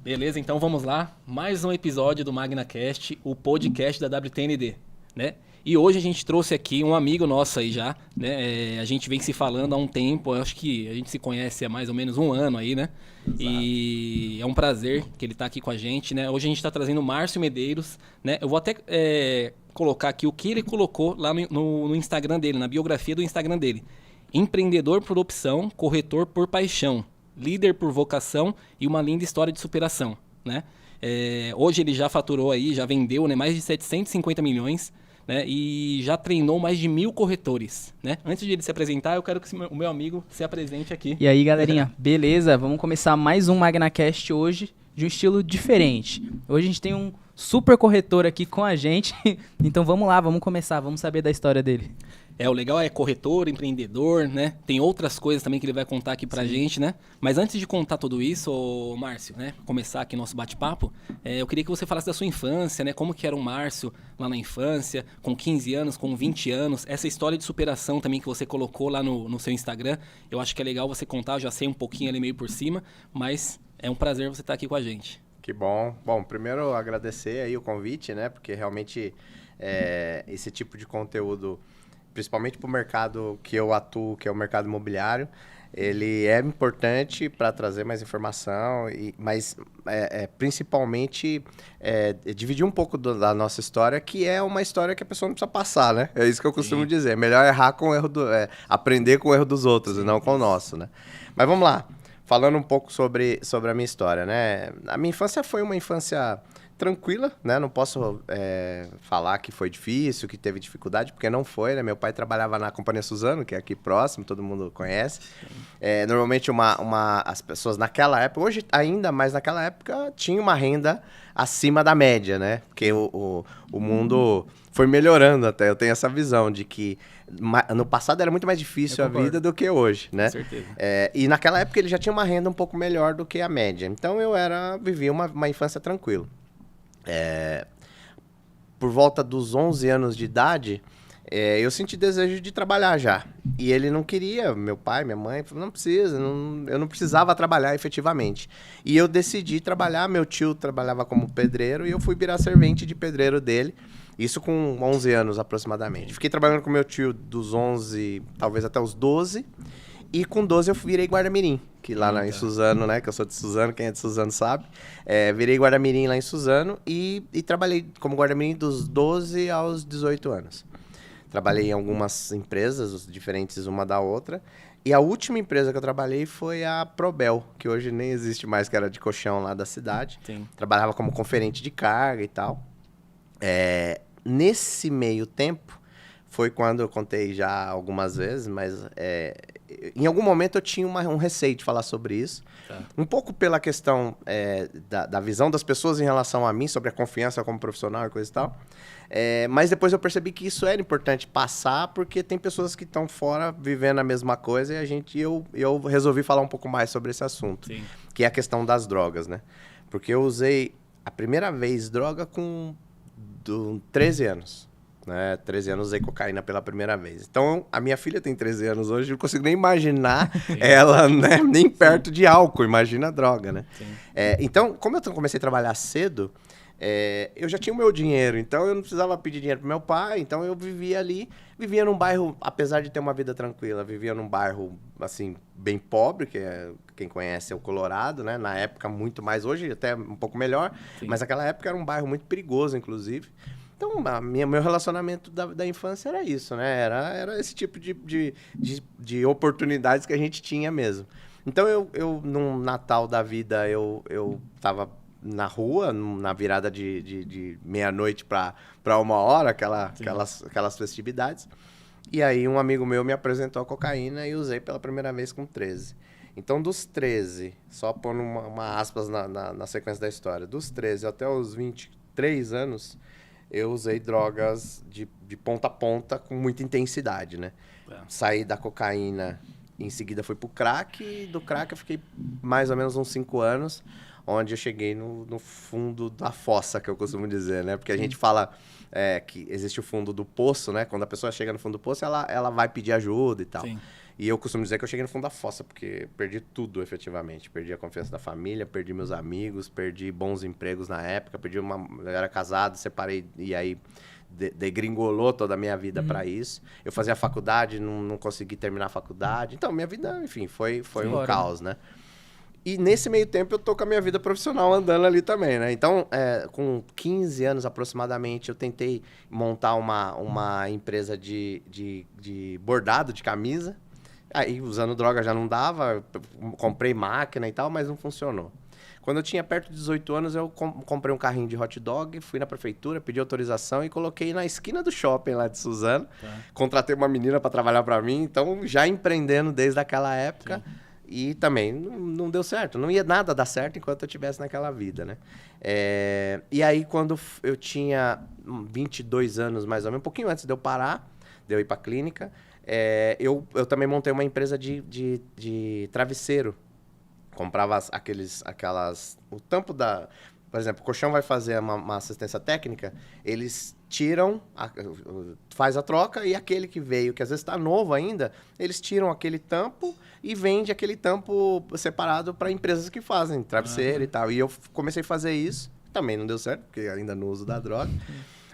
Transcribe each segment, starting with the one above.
Beleza, então vamos lá. Mais um episódio do MagnaCast, o podcast da WTND, né? E hoje a gente trouxe aqui um amigo nosso aí já, né? A gente vem se falando há um tempo, eu acho que a gente se conhece há mais ou menos um ano aí, né? Exato. E é um prazer que ele tá aqui com a gente, né? Hoje a gente tá trazendo o Márcio Medeiros, né? Eu vou até colocar aqui o que ele colocou lá no Instagram dele, na biografia do Instagram dele. Empreendedor por opção, corretor por paixão, líder por vocação e uma linda história de superação, né? Hoje ele já faturou aí, já vendeu, né, mais de 750 milhões, né? E já treinou mais de 1.000 corretores, né? Antes de ele se apresentar, eu quero que o meu amigo se apresente aqui. E aí, galerinha, beleza? Vamos começar mais um MagnaCast hoje de um estilo diferente. Hoje a gente tem um super corretor aqui com a gente, então vamos lá, vamos começar, vamos saber da história dele. O legal é corretor, empreendedor, né? Tem outras coisas também que ele vai contar aqui pra gente, né? Mas antes de contar tudo isso, ô Márcio, né? Começar aqui nosso bate-papo, eu queria que você falasse da sua infância, né? Como que era o Márcio lá na infância, com 15 anos, com 20 anos. Essa história de superação também que você colocou lá no seu Instagram, eu acho que é legal você contar, eu já sei um pouquinho ali meio por cima, mas é um prazer você estar aqui com a gente. Que bom. Bom, primeiro agradecer aí o convite, né? Porque realmente esse tipo de conteúdo, principalmente para o mercado que eu atuo, que é o mercado imobiliário, ele é importante para trazer mais informação, mas principalmente dividir um pouco da nossa história, que é uma história que a pessoa não precisa passar, né? É isso que eu costumo dizer. Melhor errar com o erro aprender com o erro dos outros e não com o nosso, né? Mas vamos lá. Falando um pouco sobre a minha história, né? A minha infância foi uma infância tranquila, né? Não posso falar que foi difícil, que teve dificuldade, porque não foi, né? Meu pai trabalhava na Companhia Suzano, que é aqui próximo, todo mundo conhece. Normalmente as pessoas naquela época, hoje ainda, mas naquela época tinha uma renda acima da média, né? Porque o mundo foi melhorando até. Eu tenho essa visão de que no passado era muito mais difícil a vida do que hoje, né? Com certeza. E naquela época ele já tinha uma renda um pouco melhor do que a média. Então vivia uma infância tranquila. Por volta dos 11 anos de idade, eu senti desejo de trabalhar já. E ele não queria, meu pai, minha mãe, falou, não precisa, eu não precisava trabalhar efetivamente. E eu decidi trabalhar, meu tio trabalhava como pedreiro e eu fui virar servente de pedreiro dele. Isso com 11 anos aproximadamente. Fiquei trabalhando com meu tio dos 11, talvez até os 12. E com 12 eu virei guarda-mirim, que lá em Suzano, né? Que eu sou de Suzano, quem é de Suzano sabe. Virei guarda-mirim lá em Suzano e trabalhei como guarda-mirim dos 12 aos 18 anos. Trabalhei em algumas empresas diferentes uma da outra. E a última empresa que eu trabalhei foi a Probel, que hoje nem existe mais, que era de colchão lá da cidade. Sim. Trabalhava como conferente de carga e tal. Nesse meio tempo, foi quando eu contei já algumas vezes, mas em algum momento eu tinha um receio de falar sobre isso. Tá. Um pouco pela questão da visão das pessoas em relação a mim, sobre a confiança como profissional e coisa e tal. Mas depois eu percebi que isso era importante passar, porque tem pessoas que estão fora vivendo a mesma coisa e eu resolvi falar um pouco mais sobre esse assunto. Sim. Que é a questão das drogas, né? Porque eu usei a primeira vez droga com 13 anos. Né? 13 anos usei cocaína pela primeira vez. Então, a minha filha tem 13 anos hoje, eu não consigo nem imaginar ela, né? Nem perto de álcool, imagina a droga, né? Então, como eu comecei a trabalhar cedo, eu já tinha o meu dinheiro, então eu não precisava pedir dinheiro pro meu pai, então eu vivia num bairro, apesar de ter uma vida tranquila, vivia num bairro, assim, bem pobre, que quem conhece é o Colorado, né? Na época muito mais, hoje até um pouco melhor, mas naquela época era um bairro muito perigoso, inclusive. Então, meu relacionamento da infância era isso, né? Era esse tipo de oportunidades que a gente tinha mesmo. Então, num Natal da vida, eu tava na rua, na virada de meia-noite para 1h, aquelas festividades. E aí, um amigo meu me apresentou a cocaína e usei pela primeira vez com 13. Então, dos 13, só pondo uma aspas na sequência da história, dos 13 até os 23 anos... eu usei drogas de ponta a ponta com muita intensidade, né? Saí da cocaína, em seguida fui pro crack, e do crack eu fiquei mais ou menos uns 5 anos, onde eu cheguei no fundo da fossa, que eu costumo dizer, né? Porque a gente fala que existe o fundo do poço, né? Quando a pessoa chega no fundo do poço, ela vai pedir ajuda e tal. Sim. E eu costumo dizer que eu cheguei no fundo da fossa, porque perdi tudo, efetivamente. Perdi a confiança da família, perdi meus amigos, perdi bons empregos na época, eu era casado, separei, e aí degringolou toda a minha vida para isso. Eu fazia faculdade, não consegui terminar a faculdade. Então, minha vida, enfim, foi um caos, né? E nesse meio tempo eu tô com a minha vida profissional andando ali também, né? Então, com 15 anos aproximadamente, eu tentei montar uma empresa de bordado de camisa. Aí, usando droga já não dava, comprei máquina e tal, mas não funcionou. Quando eu tinha perto de 18 anos, eu comprei um carrinho de hot dog, fui na prefeitura, pedi autorização e coloquei na esquina do shopping lá de Suzano. Tá. Contratei uma menina para trabalhar para mim, então já empreendendo desde aquela época. Sim. E também não deu certo. Não ia nada dar certo enquanto eu estivesse naquela vida, né? E aí, quando eu tinha 22 anos, mais ou menos, um pouquinho antes de eu parar, de eu ir para a clínica, eu também montei uma empresa de travesseiro. Comprava o tampo da... Por exemplo, o colchão vai fazer uma assistência técnica, eles tiram, faz a troca e aquele que veio, que às vezes está novo ainda, eles tiram aquele tampo e vende aquele tampo separado para empresas que fazem travesseiro e tal. E eu comecei a fazer isso, também não deu certo, porque ainda no uso da droga.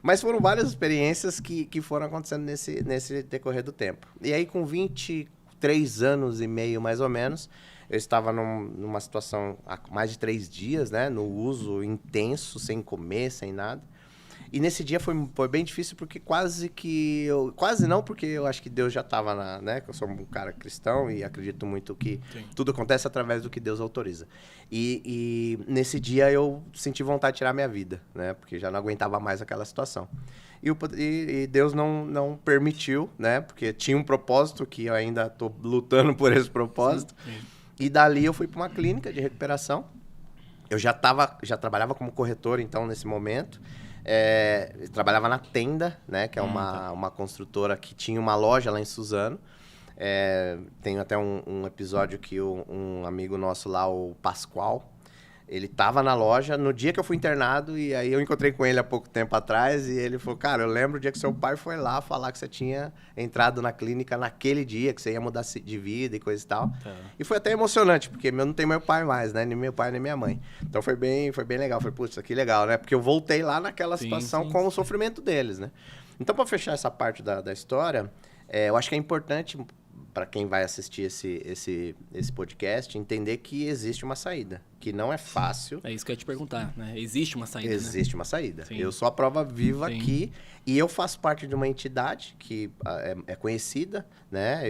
Mas foram várias experiências que foram acontecendo nesse decorrer do tempo. E aí, com 23 anos e meio, mais ou menos, eu estava numa situação há mais de 3 dias, né? No uso intenso, sem comer, sem nada. E nesse dia foi bem difícil, porque quase não, porque eu acho que Deus já estava né? Eu sou um cara cristão e acredito muito que tudo acontece através do que Deus autoriza. E nesse dia eu senti vontade de tirar minha vida, né? Porque já não aguentava mais aquela situação. E Deus não permitiu, né? Porque tinha um propósito que eu ainda estou lutando por esse propósito. Sim. E dali eu fui para uma clínica de recuperação. Eu já trabalhava como corretor, então, nesse momento. Eu trabalhava na Tenda, né? Que é uma construtora que tinha uma loja lá em Suzano. Tem até um episódio que um amigo nosso lá, o Pascoal, ele estava na loja no dia que eu fui internado, e aí eu encontrei com ele há pouco tempo atrás, e ele falou, cara, eu lembro o dia que seu pai foi lá falar que você tinha entrado na clínica naquele dia, que você ia mudar de vida e coisa e tal. Tá. E foi até emocionante, porque eu não tenho meu pai mais, né? Nem meu pai, nem minha mãe. Então foi bem legal. Foi, putz, que legal, né? Porque eu voltei lá naquela situação com o sofrimento deles, né? Então, para fechar essa parte da história, eu acho que é importante para quem vai assistir esse podcast, entender que existe uma saída, que não é fácil. É isso que eu ia te perguntar, né? Existe uma saída, Existe uma saída. Sim. Eu sou a prova viva aqui, e eu faço parte de uma entidade que é conhecida, né?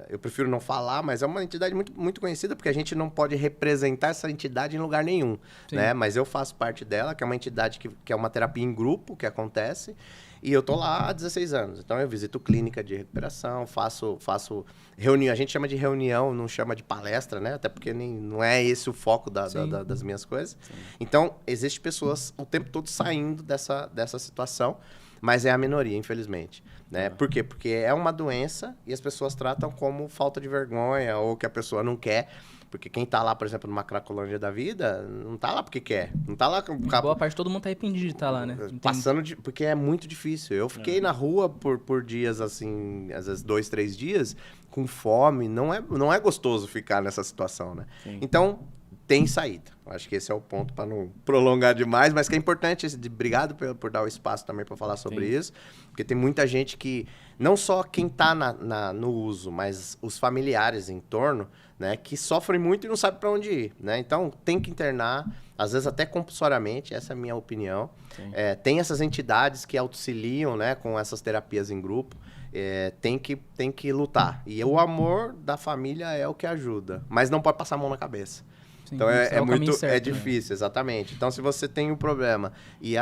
Eu prefiro não falar, mas é uma entidade muito, muito conhecida, porque a gente não pode representar essa entidade em lugar nenhum, né? Mas eu faço parte dela, que é uma entidade que é uma terapia em grupo que acontece. E eu tô lá há 16 anos. Então, eu visito clínica de recuperação, faço reunião. A gente chama de reunião, não chama de palestra, né? Até porque não é esse o foco das minhas coisas. Sim. Então, existem pessoas o tempo todo saindo dessa situação, mas é a minoria, infelizmente. Né? Por quê? Porque é uma doença e as pessoas tratam como falta de vergonha ou que a pessoa não quer. Porque quem tá lá, por exemplo, numa Cracolândia da vida, não tá lá porque quer. Não tá lá... Boa parte, todo mundo tá arrependido de estar lá, né? Porque é muito difícil. Eu fiquei na rua por dias, assim, às vezes 2, 3 dias, com fome. Não é gostoso ficar nessa situação, né? Sim. Então, tem saída. Acho que esse é o ponto para não prolongar demais, mas que é importante. Obrigado por dar o espaço também para falar sobre isso, porque tem muita gente que, não só quem está no uso, mas os familiares em torno, né, que sofrem muito e não sabem para onde ir, né? Então, tem que internar, às vezes até compulsoriamente, essa é a minha opinião. Tem essas entidades que auxiliam, né, com essas terapias em grupo. Tem que lutar. E o amor da família é o que ajuda, mas não pode passar a mão na cabeça. Sim, então é muito certo, difícil, exatamente. Então, se você tem um problema e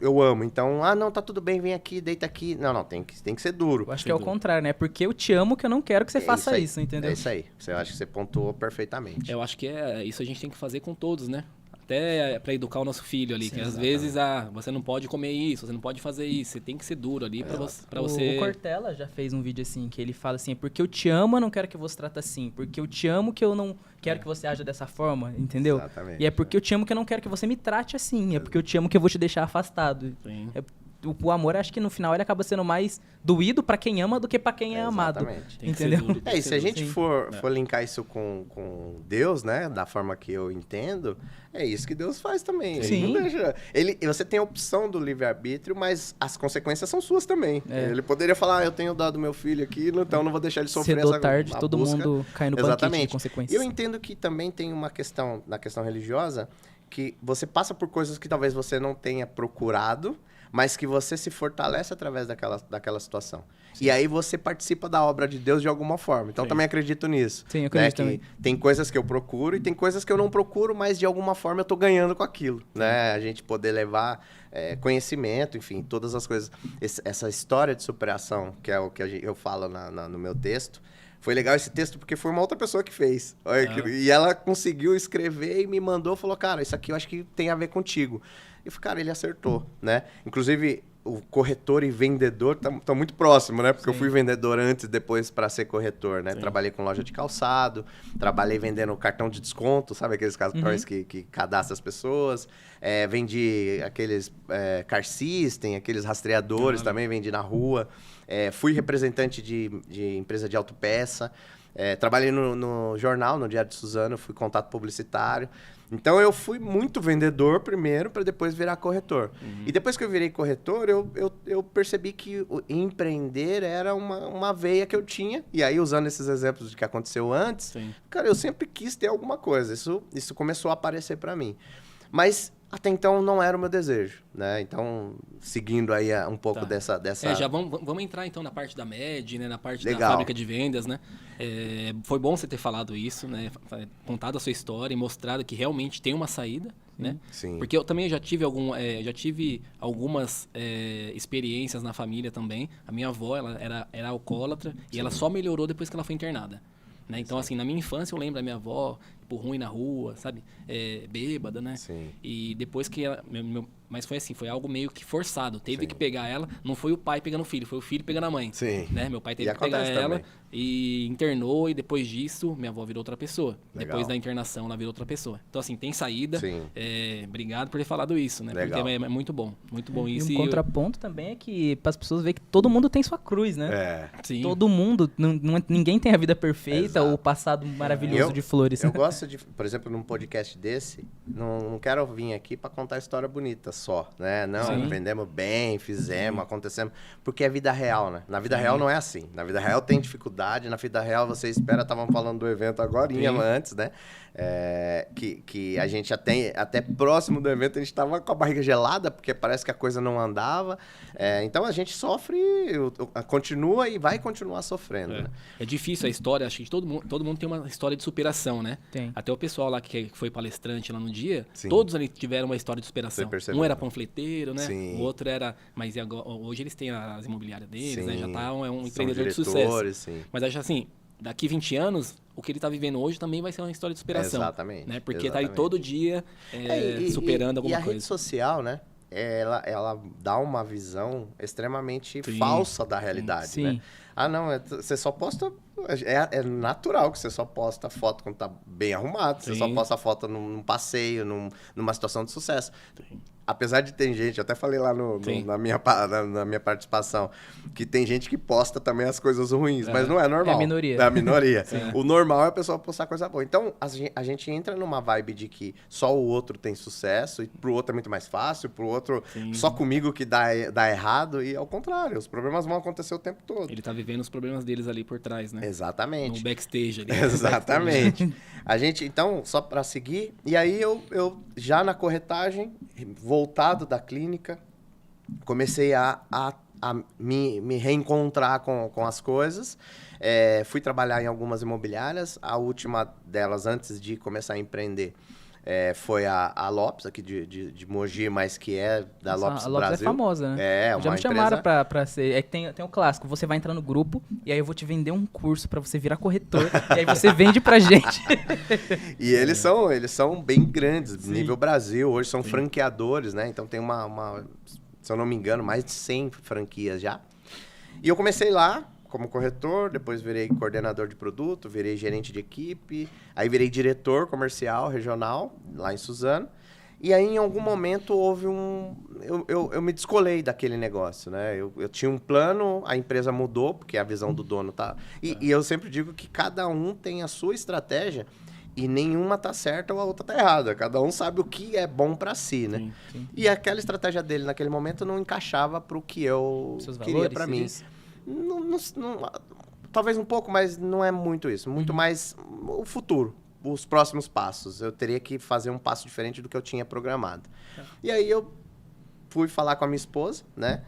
eu amo, então, não, tá tudo bem, vem aqui, deita aqui. Não, tem que ser duro. Eu acho que é o contrário, né? Porque eu te amo que eu não quero que você faça isso, entendeu? É isso aí. Eu acho que você pontuou perfeitamente. Eu acho que isso a gente tem que fazer com todos, né? Até para educar o nosso filho ali, que às vezes você não pode comer isso, você não pode fazer isso, você tem que ser duro ali para você... O Cortella já fez um vídeo assim, que ele fala assim, porque eu te amo, eu não quero que você trate assim, porque eu te amo que eu não quero que você haja dessa forma, entendeu? Exatamente. E é porque eu te amo que eu não quero que você me trate assim, é porque eu te amo que eu vou te deixar afastado. o amor, acho que no final ele acaba sendo mais doído pra quem ama do que pra quem é amado. Exatamente. Tem que ser Entendeu? duro, tem que E se ser a duro. gente for linkar isso com Deus, né? Da forma que eu entendo, é isso que Deus faz também. Sim. Ele não deixa... Você tem a opção do livre-arbítrio, mas as consequências são suas também. Ele poderia falar, eu tenho dado meu filho aqui, então não vou deixar ele sofrer Cedo ou essa tarde, a todo busca. mundo cai no banquete de Exatamente. E consequências. eu entendo que também tem uma questão, na questão religiosa, que você passa por coisas que talvez você não tenha procurado, mas que você se fortalece através daquela situação. E aí você participa da obra de Deus de alguma forma. Então, Sim. também acredito nisso. Sim, eu acredito que também. tem coisas que eu procuro e tem coisas que eu não procuro, mas de alguma forma eu tô ganhando com aquilo, né? A gente poder levar conhecimento, enfim, todas as coisas. Essa história de superação, que é o que eu falo no meu texto, foi legal esse texto porque foi uma outra pessoa que fez. Olha, e ela conseguiu escrever e me mandou, falou, cara, isso aqui eu acho que tem a ver contigo. E eu falei, cara, ele acertou, né? Inclusive, o corretor e vendedor estão muito próximos, né? Porque eu fui vendedor antes e depois para ser corretor, né? Sim. Trabalhei com loja de calçado, trabalhei vendendo cartão de desconto, sabe aqueles cartões que cadastram as pessoas. Vendi aqueles car system, aqueles rastreadores também, vendi na rua. Fui representante de empresa de autopeça. Trabalhei no jornal, no Diário de Suzano, fui contato publicitário. Então, eu fui muito vendedor primeiro, para depois virar corretor. E depois que eu virei corretor, eu percebi que empreender era uma veia que eu tinha. E aí, usando esses exemplos de que aconteceu antes, Sim. cara, eu sempre quis ter alguma coisa. Isso começou a aparecer para mim. Mas, até então, não era o meu desejo, né? Então, seguindo aí um pouco Tá. dessa... Já vamos entrar então na parte da MED, né? Na parte da Legal. fábrica de vendas, né? Foi bom você ter falado isso, né? Contado a sua história e mostrado que realmente tem uma saída, né? Sim. Porque eu também já tive algumas experiências na família também. A minha avó, ela era alcoólatra e ela só melhorou depois que ela foi internada. Né? Então, assim, na minha infância eu lembro da minha avó, tipo, ruim na rua, sabe? Bêbada, né? Sim. E depois que ela... Mas foi assim, foi algo meio que forçado. Teve que pegar ela, não foi o pai pegando o filho, foi o filho pegando a mãe. Sim. Né? Meu pai teve E que pegar acontece ela também. e internou, e depois disso, minha avó virou outra pessoa. Legal. Depois da internação, ela virou outra pessoa. Então, assim, tem saída. Sim. Obrigado por ter falado isso, né? Legal. Porque é muito bom E isso. um contraponto também é que para as pessoas verem que todo mundo tem sua cruz, né? Sim. Todo mundo, ninguém tem a vida perfeita Exato. ou o passado maravilhoso de flores. Eu gosto de, por exemplo, num podcast desse, não quero vir aqui para contar história bonita só, né? Não, Sim. vendemos bem, fizemos, acontecemos, porque é vida real, né? Na vida real não é assim. Na vida real tem dificuldade, na vida real você espera, estavam falando do evento agorinha antes, né? Que a gente até próximo do evento a gente tava com a barriga gelada, porque parece que a coisa não andava. Então a gente sofre, continua e vai continuar sofrendo, né? É difícil a história, acho que todo mundo tem uma história de superação, né? Tem. Até o pessoal lá que foi palestrante lá no dia, Sim. todos ali tiveram uma história de superação. Você percebeu, Um era né? panfleteiro, né? Sim. O outro era... Mas e agora, hoje eles têm as imobiliárias deles, né? Já Sim. tá um São empreendedor de diretores, sucesso. sim. Mas acho assim, daqui 20 anos, o que ele tá vivendo hoje também vai ser uma história de superação. Exatamente, Né? Porque tá exatamente. aí todo dia superando alguma e a coisa. rede social, né? Ela dá uma visão extremamente Sim. falsa da realidade, Sim. né? Ah, não, você só posta... É natural que você só posta foto quando tá bem arrumado. Você Sim. só posta foto num passeio, numa situação de sucesso. Apesar de ter gente, eu até falei lá Sim. na minha participação, que tem gente que posta também as coisas ruins, mas não é normal. É a minoria. É a minoria. O normal é a pessoa postar coisa boa. Então, a gente entra numa vibe de que só o outro tem sucesso, e pro outro é muito mais fácil, pro outro Sim. só comigo que dá errado, e ao contrário, os problemas vão acontecer o tempo todo. Ele tá vivendo os problemas deles ali por trás, né? Exatamente. No backstage ali. Exatamente. A gente, então, só para seguir, e aí eu já na corretagem, voltado da clínica, comecei a me reencontrar com as coisas. Fui trabalhar em algumas imobiliárias, a última delas, antes de começar a empreender, foi a Lopes, aqui de Mogi, mas que é da Lopes A Lopes Brasil. é famosa, né? É, Já uma me chamaram empresa... pra ser... É que tem o clássico, você vai entrar no grupo e aí eu vou te vender um curso pra você virar corretor e aí você vende pra gente. E eles são bem grandes, nível Brasil. Hoje são franqueadores, né? Então tem se eu não me engano, mais de 100 franquias já. E eu comecei lá como corretor, depois virei coordenador de produto, virei gerente de equipe, aí virei diretor comercial regional, lá em Suzano. E aí, em algum momento, houve eu me descolei daquele negócio, né? Eu tinha um plano, a empresa mudou, porque a visão do dono tá... E eu sempre digo que cada um tem a sua estratégia e nenhuma tá certa ou a outra tá errada. Cada um sabe o que é bom para si, né? Sim, sim. E aquela estratégia dele, naquele momento, não encaixava pro que eu Seus queria valores, para você mim. disse? Talvez um pouco, mas não é muito isso. Muito mais o futuro. Os próximos passos. Eu teria que fazer um passo diferente do que eu tinha programado. E aí eu fui falar com a minha esposa, né?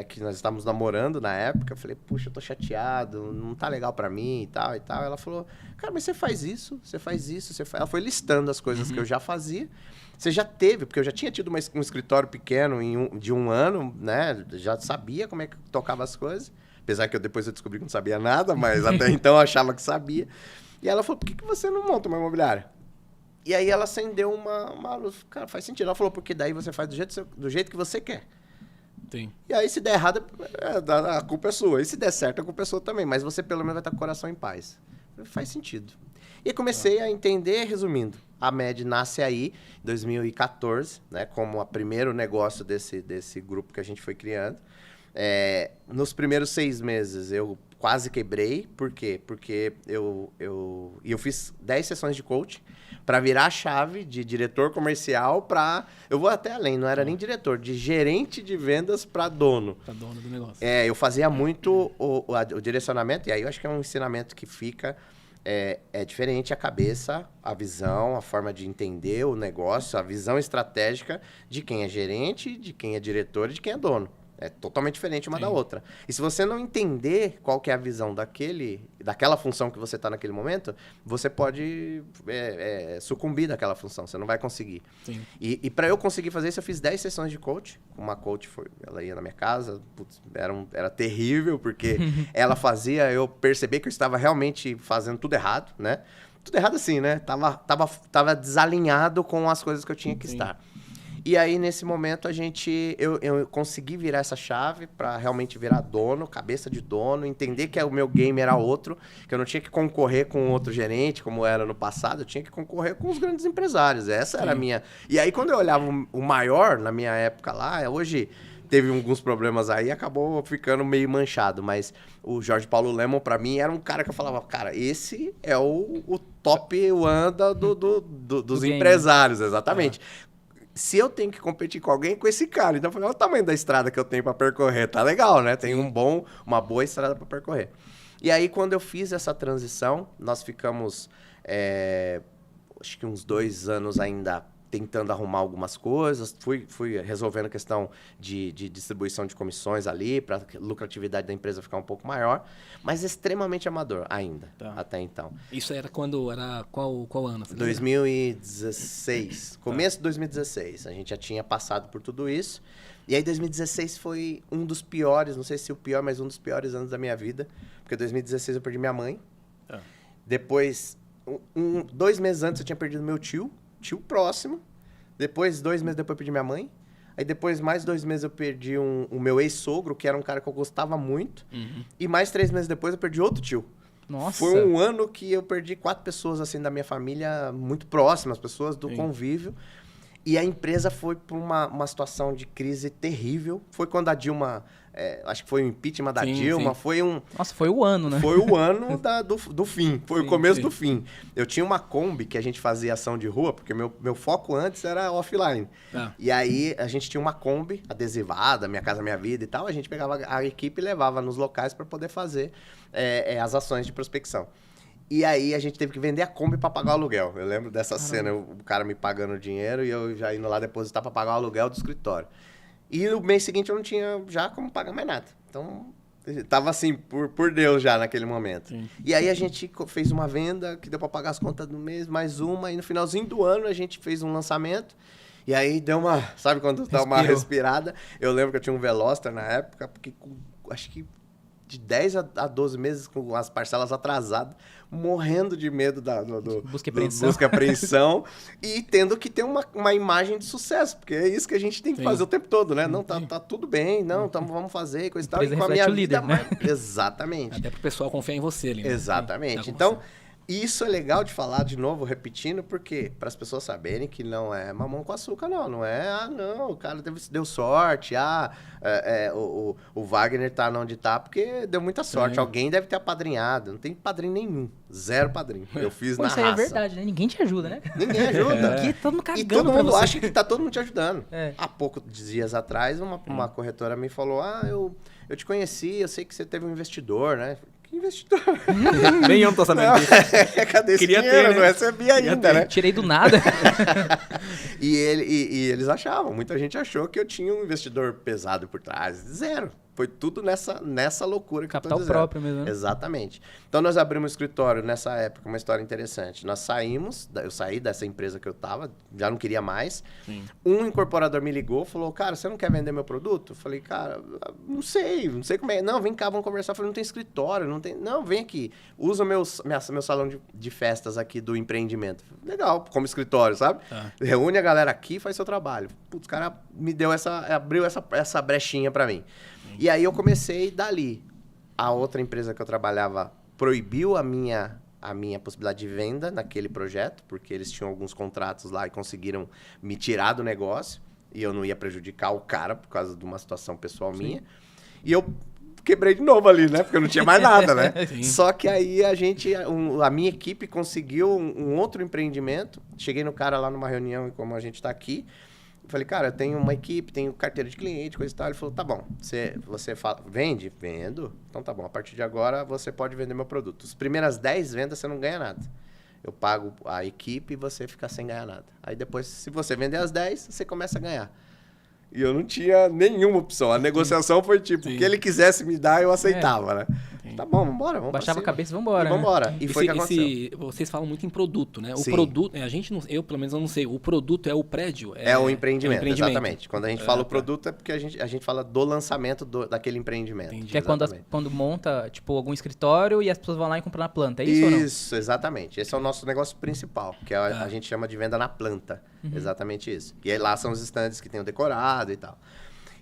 Que nós estávamos namorando na época. Eu falei, puxa, eu tô chateado, não tá legal pra mim e tal e tal. Ela falou, cara, mas você faz isso, você faz isso, você faz... Ela foi listando as coisas que eu já fazia. Você já teve, porque eu já tinha tido um escritório pequeno de um ano, né? Já sabia como é que tocava as coisas. Apesar que depois eu descobri que não sabia nada, mas até então eu achava que sabia. E ela falou, por que você não monta uma imobiliária? E aí ela acendeu uma luz. Cara, faz sentido. Ela falou, porque daí você faz do jeito que você quer. Sim. E aí se der errado, a culpa é sua. E se der certo, a culpa é sua também. Mas você pelo menos vai estar com o coração em paz. Faz sentido. E comecei a entender, resumindo. A MED nasce aí, em 2014, né, como o primeiro negócio desse grupo que a gente foi criando. Nos primeiros 6 meses eu quase quebrei. Por quê? Porque eu fiz 10 sessões de coaching para virar a chave de diretor comercial para... Eu vou até além, não era nem diretor, de gerente de vendas para dono. Para dono do negócio. Eu fazia muito o direcionamento, e aí eu acho que é um ensinamento que fica... É diferente a cabeça, a visão, a forma de entender o negócio, a visão estratégica de quem é gerente, de quem é diretor e de quem é dono. É totalmente diferente uma da outra. E se você não entender qual que é a visão daquela função que você está naquele momento, você pode sucumbir daquela função. Você não vai conseguir. Sim. E para eu conseguir fazer isso, eu fiz 10 sessões de coach. Uma coach, ela ia na minha casa. Putz, era terrível, porque ela fazia eu perceber que eu estava realmente fazendo tudo errado, né? Tudo errado assim, né? Tava desalinhado com as coisas que eu tinha que estar. E aí, nesse momento, eu consegui virar essa chave para realmente virar dono, cabeça de dono, entender que o meu game era outro, que eu não tinha que concorrer com outro gerente, como era no passado, eu tinha que concorrer com os grandes empresários. Essa era a minha... E aí, quando eu olhava o maior, na minha época lá, hoje teve alguns problemas aí, acabou ficando meio manchado, mas o Jorge Paulo Lemann, para mim, era um cara que eu falava, cara, esse é o top one dos empresários, exatamente. Se eu tenho que competir com alguém, com esse cara. Então, eu falei, olha o tamanho da estrada que eu tenho para percorrer. Tá legal, né? Tem uma boa estrada para percorrer. E aí, quando eu fiz essa transição, nós ficamos, acho que uns 2 anos ainda tentando arrumar algumas coisas. Fui resolvendo a questão de distribuição de comissões ali, para a lucratividade da empresa ficar um pouco maior. Mas extremamente amador ainda, até então. Isso era quando? Era qual ano? 2016. Começo de 2016. A gente já tinha passado por tudo isso. E aí 2016 foi um dos piores, não sei se o pior, mas um dos piores anos da minha vida. Porque em 2016 eu perdi minha mãe. Depois, 2 meses antes eu tinha perdido meu tio próximo. Depois, 2 meses depois eu perdi minha mãe. Aí depois, mais 2 meses eu perdi o meu ex-sogro, que era um cara que eu gostava muito. E mais 3 meses depois eu perdi outro tio. Nossa. Foi um ano que eu perdi 4 pessoas assim da minha família muito próximas, pessoas do convívio. E a empresa foi para uma situação de crise terrível. Foi quando a Dilma... acho que foi o impeachment da Dilma. Foi Nossa, foi o ano, né? Foi o ano do fim. Foi o começo do fim. Eu tinha uma Kombi que a gente fazia ação de rua, porque meu foco antes era offline. E aí a gente tinha uma Kombi adesivada, Minha Casa Minha Vida e tal. A gente pegava a equipe e levava nos locais para poder fazer as ações de prospecção. E aí a gente teve que vender a Kombi para pagar o aluguel. Eu lembro dessa cena, o cara me pagando dinheiro e eu já indo lá depositar para pagar o aluguel do escritório. E no mês seguinte eu não tinha já como pagar mais nada. Então, tava assim, por Deus já naquele momento. Sim. E aí a gente fez uma venda que deu para pagar as contas do mês, mais uma. E no finalzinho do ano a gente fez um lançamento. E aí deu uma... Sabe quando dá uma respirada? Eu lembro que eu tinha um Veloster na época, porque acho que de 10 a 12 meses com as parcelas atrasadas, morrendo de medo do busca e apreensão e tendo que ter uma imagem de sucesso, porque é isso que a gente tem que fazer o tempo todo, né? Não, tá tudo bem, não, vamos fazer, coisa e tal. E com a minha vida, líder, né? Exatamente. Até pro pessoal confiar em você ali. Né? Exatamente. Então, E isso é legal de falar de novo, repetindo, porque para as pessoas saberem que não é mamão com açúcar, não é, não, o cara deu sorte, o Wagner tá onde tá porque deu muita sorte, Sim. alguém deve ter apadrinhado, não tem padrinho nenhum, zero padrinho, eu fiz Pô, na isso raça. aí é verdade, né? Ninguém te ajuda, né? Ninguém ajuda. Aqui todo mundo E cagando todo pra mundo você. acha que tá todo mundo te ajudando. É. Há poucos dias atrás, uma corretora me falou, eu te conheci, eu sei que você teve um investidor, né? Que investidor? Nem eu não tô sabendo disso. Cadê esse Queria dinheiro? ter, né? Não recebi ainda, né? Tirei do nada. E eles achavam, muita gente achou que eu tinha um investidor pesado por trás. Zero. Foi tudo nessa loucura que eu tô Capital dizendo. próprio mesmo, né? Exatamente. Então, nós abrimos um escritório nessa época, uma história interessante. Nós saímos, eu saí dessa empresa que eu tava, já não queria mais. Sim. Um incorporador me ligou, falou, cara, você não quer vender meu produto? Eu falei, cara, não sei como é. Não, vem cá, vamos conversar. Eu falei, não tem escritório, não tem... Não, vem aqui, usa meu salão de festas aqui do empreendimento. Legal, como escritório, sabe? Tá. Reúne a galera aqui e faz seu trabalho. Putz, o cara me deu abriu essa brechinha pra mim. E aí eu comecei dali. A outra empresa que eu trabalhava proibiu a minha possibilidade de venda naquele projeto, porque eles tinham alguns contratos lá e conseguiram me tirar do negócio, e eu não ia prejudicar o cara por causa de uma situação pessoal minha. E eu quebrei de novo ali, né? Porque eu não tinha mais nada, né? Sim. Só que aí a minha equipe conseguiu um outro empreendimento. Cheguei no cara lá numa reunião, como a gente tá aqui. Falei, cara, eu tenho uma equipe, tenho carteira de cliente, coisa e tal. Ele falou, tá bom, você vende? Vendo. Então tá bom, a partir de agora você pode vender meu produto. As primeiras 10 vendas você não ganha nada. Eu pago a equipe e você fica sem ganhar nada. Aí depois, se você vender as 10, você começa a ganhar. E eu não tinha nenhuma opção. A negociação foi tipo, Sim. o que ele quisesse me dar, eu aceitava, né? Sim. Tá bom, vambora, vamos Baixava a pra cima. cabeça e vambora. E vambora. E foi o que aconteceu. Vocês falam muito em produto, né? O Sim. produto, a gente não, eu pelo menos eu não sei, o produto é o prédio? É o empreendimento, exatamente. Quando a gente fala o produto, é porque a gente fala do lançamento daquele empreendimento. Entendi. Que é quando monta, tipo, algum escritório e as pessoas vão lá e compram na planta, é isso ou não? Isso, exatamente. Esse é o nosso negócio principal, que a gente chama de venda na planta. Exatamente isso. E aí lá são os estandes que tem o decorado e tal.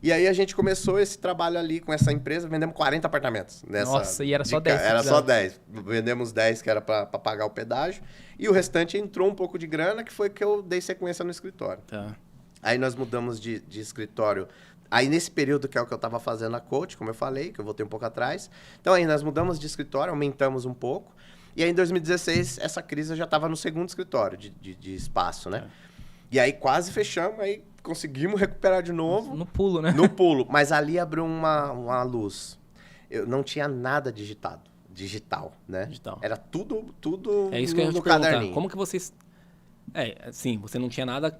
E aí a gente começou esse trabalho ali com essa empresa, vendemos 40 apartamentos. Nossa, e era só 10 que Era só precisava. 10. Vendemos 10 que era para pagar o pedágio. E o restante entrou um pouco de grana, que foi que eu dei sequência no escritório. Tá. Aí nós mudamos de escritório. Aí nesse período que é o que eu estava fazendo a coach, como eu falei, que eu voltei um pouco atrás. Então aí nós mudamos de escritório, aumentamos um pouco. E aí em 2016, essa crise eu já estava no segundo escritório de espaço, né? E aí quase fechamos, aí conseguimos recuperar de novo. No pulo, né? No pulo. Mas ali abriu uma luz. Eu não tinha nada digital, né? Digital. Era tudo É isso que eu ia no te perguntar. caderninho. Como que vocês... sim, você não tinha nada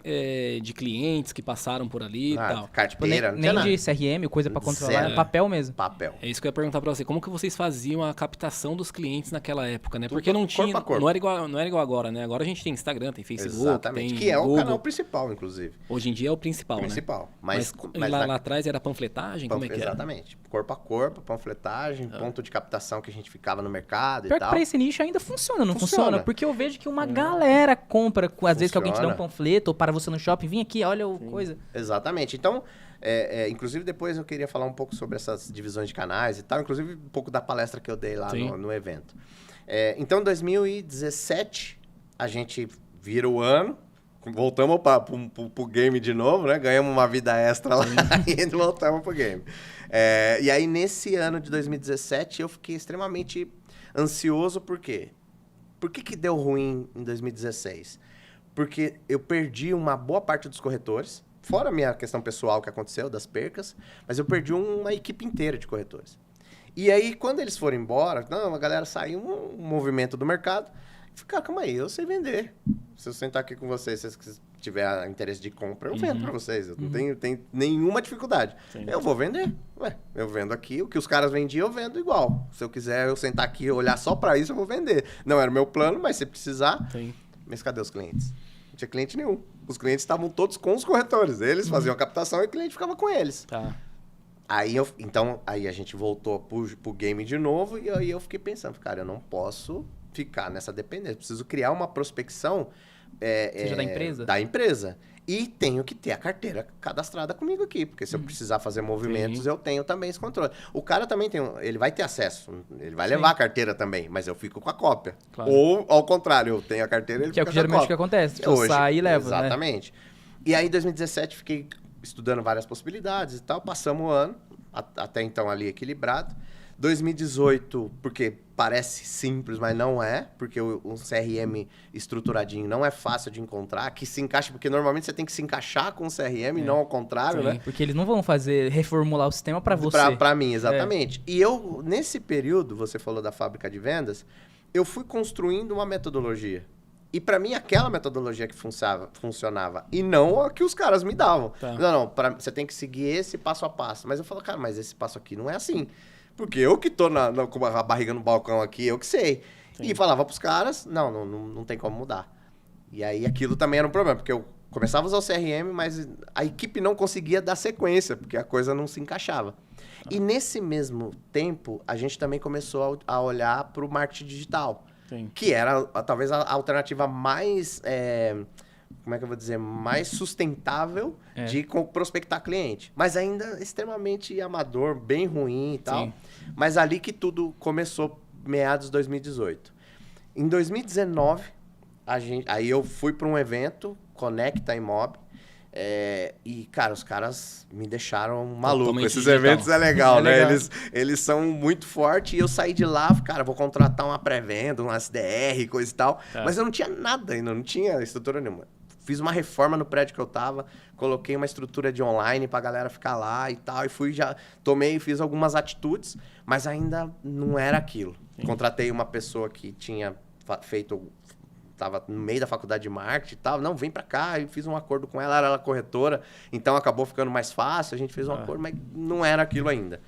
de clientes que passaram por ali e Nada, tal. carteira, não nem tinha nada. de CRM, coisa pra controlar, Zero. é papel mesmo. Papel. É isso que eu ia perguntar pra você. Como que vocês faziam a captação dos clientes naquela época, né? Tudo Porque não corpo tinha... a corpo. Não era igual agora, né? Agora a gente tem Instagram, tem Facebook, Exatamente. tem Que é o Google. canal principal, inclusive. Hoje em dia é o principal, Principal. né? Mas Lá atrás era panfletagem? Como é que era? Exatamente. Corpo a corpo, panfletagem, ponto de captação que a gente ficava no mercado Pior e que tal. pra esse nicho ainda funciona, não Funciona. funciona? Porque eu vejo que uma galera compra, às vezes que alguém te dá um Funciona. panfleto ou para você no shopping, vem aqui, olha o coisa. Exatamente. Então, inclusive depois eu queria falar um pouco sobre essas divisões de canais e tal, inclusive um pouco da palestra que eu dei lá Sim. no evento. Então, em 2017, a gente vira o ano, voltamos pro game de novo, né? Ganhamos uma vida extra lá e voltamos pro game. E aí, nesse ano de 2017, eu fiquei extremamente ansioso, por quê? Por que deu ruim em 2016? Porque eu perdi uma boa parte dos corretores, fora a minha questão pessoal que aconteceu, das percas, mas eu perdi uma equipe inteira de corretores. E aí, quando eles foram embora, a galera saiu um movimento do mercado, fica, calma aí, eu sei vender. Se eu sentar aqui com vocês, se vocês tiverem interesse de compra, eu vendo para vocês. Eu não tenho nenhuma dificuldade. Sim. Eu vou vender. Eu vendo aqui, o que os caras vendiam, eu vendo igual. Se eu quiser eu sentar aqui e olhar só para isso, eu vou vender. Não era o meu plano, mas se precisar... Sim. Mas cadê os clientes? Não tinha cliente nenhum. Os clientes estavam todos com os corretores. Eles faziam a captação e o cliente ficava com eles. Tá. Aí a gente voltou pro game de novo e aí eu fiquei pensando, cara, eu não posso ficar nessa dependência. Eu preciso criar uma prospecção Seja da empresa? Da empresa. E tenho que ter a carteira cadastrada comigo aqui, porque se eu precisar fazer movimentos, eu tenho também esse controle. O cara também ele vai ter acesso, ele vai levar a carteira também, mas eu fico com a cópia. Claro. Ou, ao contrário, eu tenho a carteira e ele Que é o fica que com a geralmente cópia. acontece. Tipo, sai e leva, né? Exatamente. E aí, em 2017, fiquei estudando várias possibilidades e tal, passamos o ano, até então ali equilibrado. 2018, porque parece simples, mas não é, porque um CRM estruturadinho não é fácil de encontrar, que se encaixa, porque normalmente você tem que se encaixar com o CRM, não ao contrário, Sim. né? Porque eles não vão reformular o sistema para você. Pra mim, exatamente. E eu, nesse período, você falou da fábrica de vendas, eu fui construindo uma metodologia. E pra mim, aquela metodologia que funcionava. E não a que os caras me davam. Tá. Não, você tem que seguir esse passo a passo. Mas eu falo, cara, mas esse passo aqui não é assim. Porque eu que tô com a barriga no balcão aqui, eu que sei. Sim. E falava pros caras, não tem como mudar. E aí aquilo também era um problema, porque eu começava a usar o CRM, mas a equipe não conseguia dar sequência, porque a coisa não se encaixava. E nesse mesmo tempo, a gente também começou a olhar para o marketing digital, Sim. que era talvez a alternativa mais, como é que eu vou dizer, mais sustentável de prospectar cliente. Mas ainda extremamente amador, bem ruim e tal. Sim. Mas ali que tudo começou, meados de 2018. Em 2019, aí eu fui para um evento, Conecta Imob, e, cara, os caras me deixaram maluco. Totalmente Esses digital. eventos é legal, né? legal. Eles são muito fortes e eu saí de lá, cara, vou contratar uma pré-venda, um SDR, coisa e tal. Tá. Mas eu não tinha nada ainda, não tinha estrutura nenhuma. Fiz uma reforma no prédio que eu tava, coloquei uma estrutura de online pra galera ficar lá e tal, e fiz algumas atitudes, mas ainda não era aquilo. Sim. Contratei uma pessoa que tinha tava no meio da faculdade de marketing e tal, não, vem pra cá, eu fiz um acordo com ela, era corretora, então acabou ficando mais fácil, a gente fez um acordo, mas não era aquilo ainda.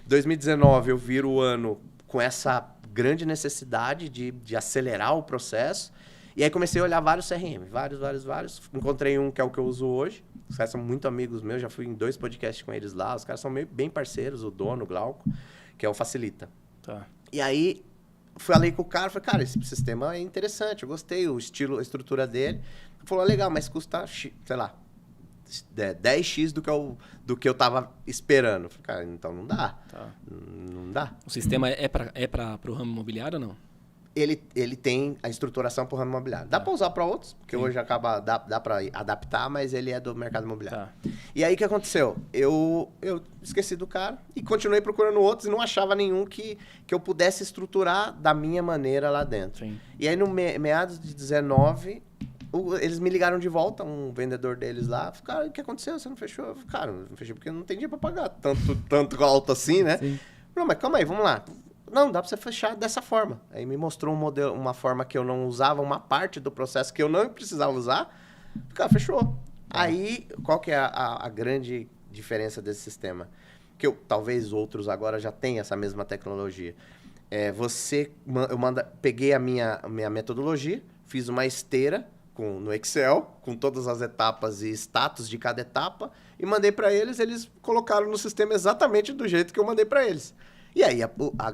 2019 eu viro o ano com essa grande necessidade de acelerar o processo, e aí comecei a olhar vários CRM, vários. Encontrei um que é o que eu uso hoje. Os caras são muito amigos meus, já fui em 2 podcasts com eles lá. Os caras são bem parceiros, o dono, o Glauco, que é o Facilita. Tá. E aí, falei com o cara, falei, cara, esse sistema é interessante, eu gostei, o estilo, a estrutura dele. Ele falou, legal, mas custa, sei lá, 10x do que eu tava esperando. Falei, cara, então não dá. Tá. Não dá. O sistema é para o ramo imobiliário ou não? Ele tem a estruturação para o ramo imobiliário. Dá para usar para outros, porque hoje dá para adaptar, mas ele é do mercado imobiliário. Tá. E aí, o que aconteceu? Eu esqueci do cara e continuei procurando outros e não achava nenhum que eu pudesse estruturar da minha maneira lá dentro. Sim. E aí, no meados de 19, eles me ligaram de volta, um vendedor deles lá. Falei, cara, o que aconteceu? Você não fechou? Eu falei, cara, não fechei porque eu não tem dinheiro para pagar tanto alto assim, né? Sim. Não, mas calma aí, vamos lá. Não, dá pra você fechar dessa forma. Aí me mostrou um modelo, uma forma que eu não usava, uma parte do processo que eu não precisava usar. Cara, fechou. Aí, qual que é a grande diferença desse sistema? Que talvez outros agora já tenham essa mesma tecnologia. Peguei a minha metodologia, fiz uma esteira no Excel, com todas as etapas e status de cada etapa, e mandei para eles, eles colocaram no sistema exatamente do jeito que eu mandei para eles. E aí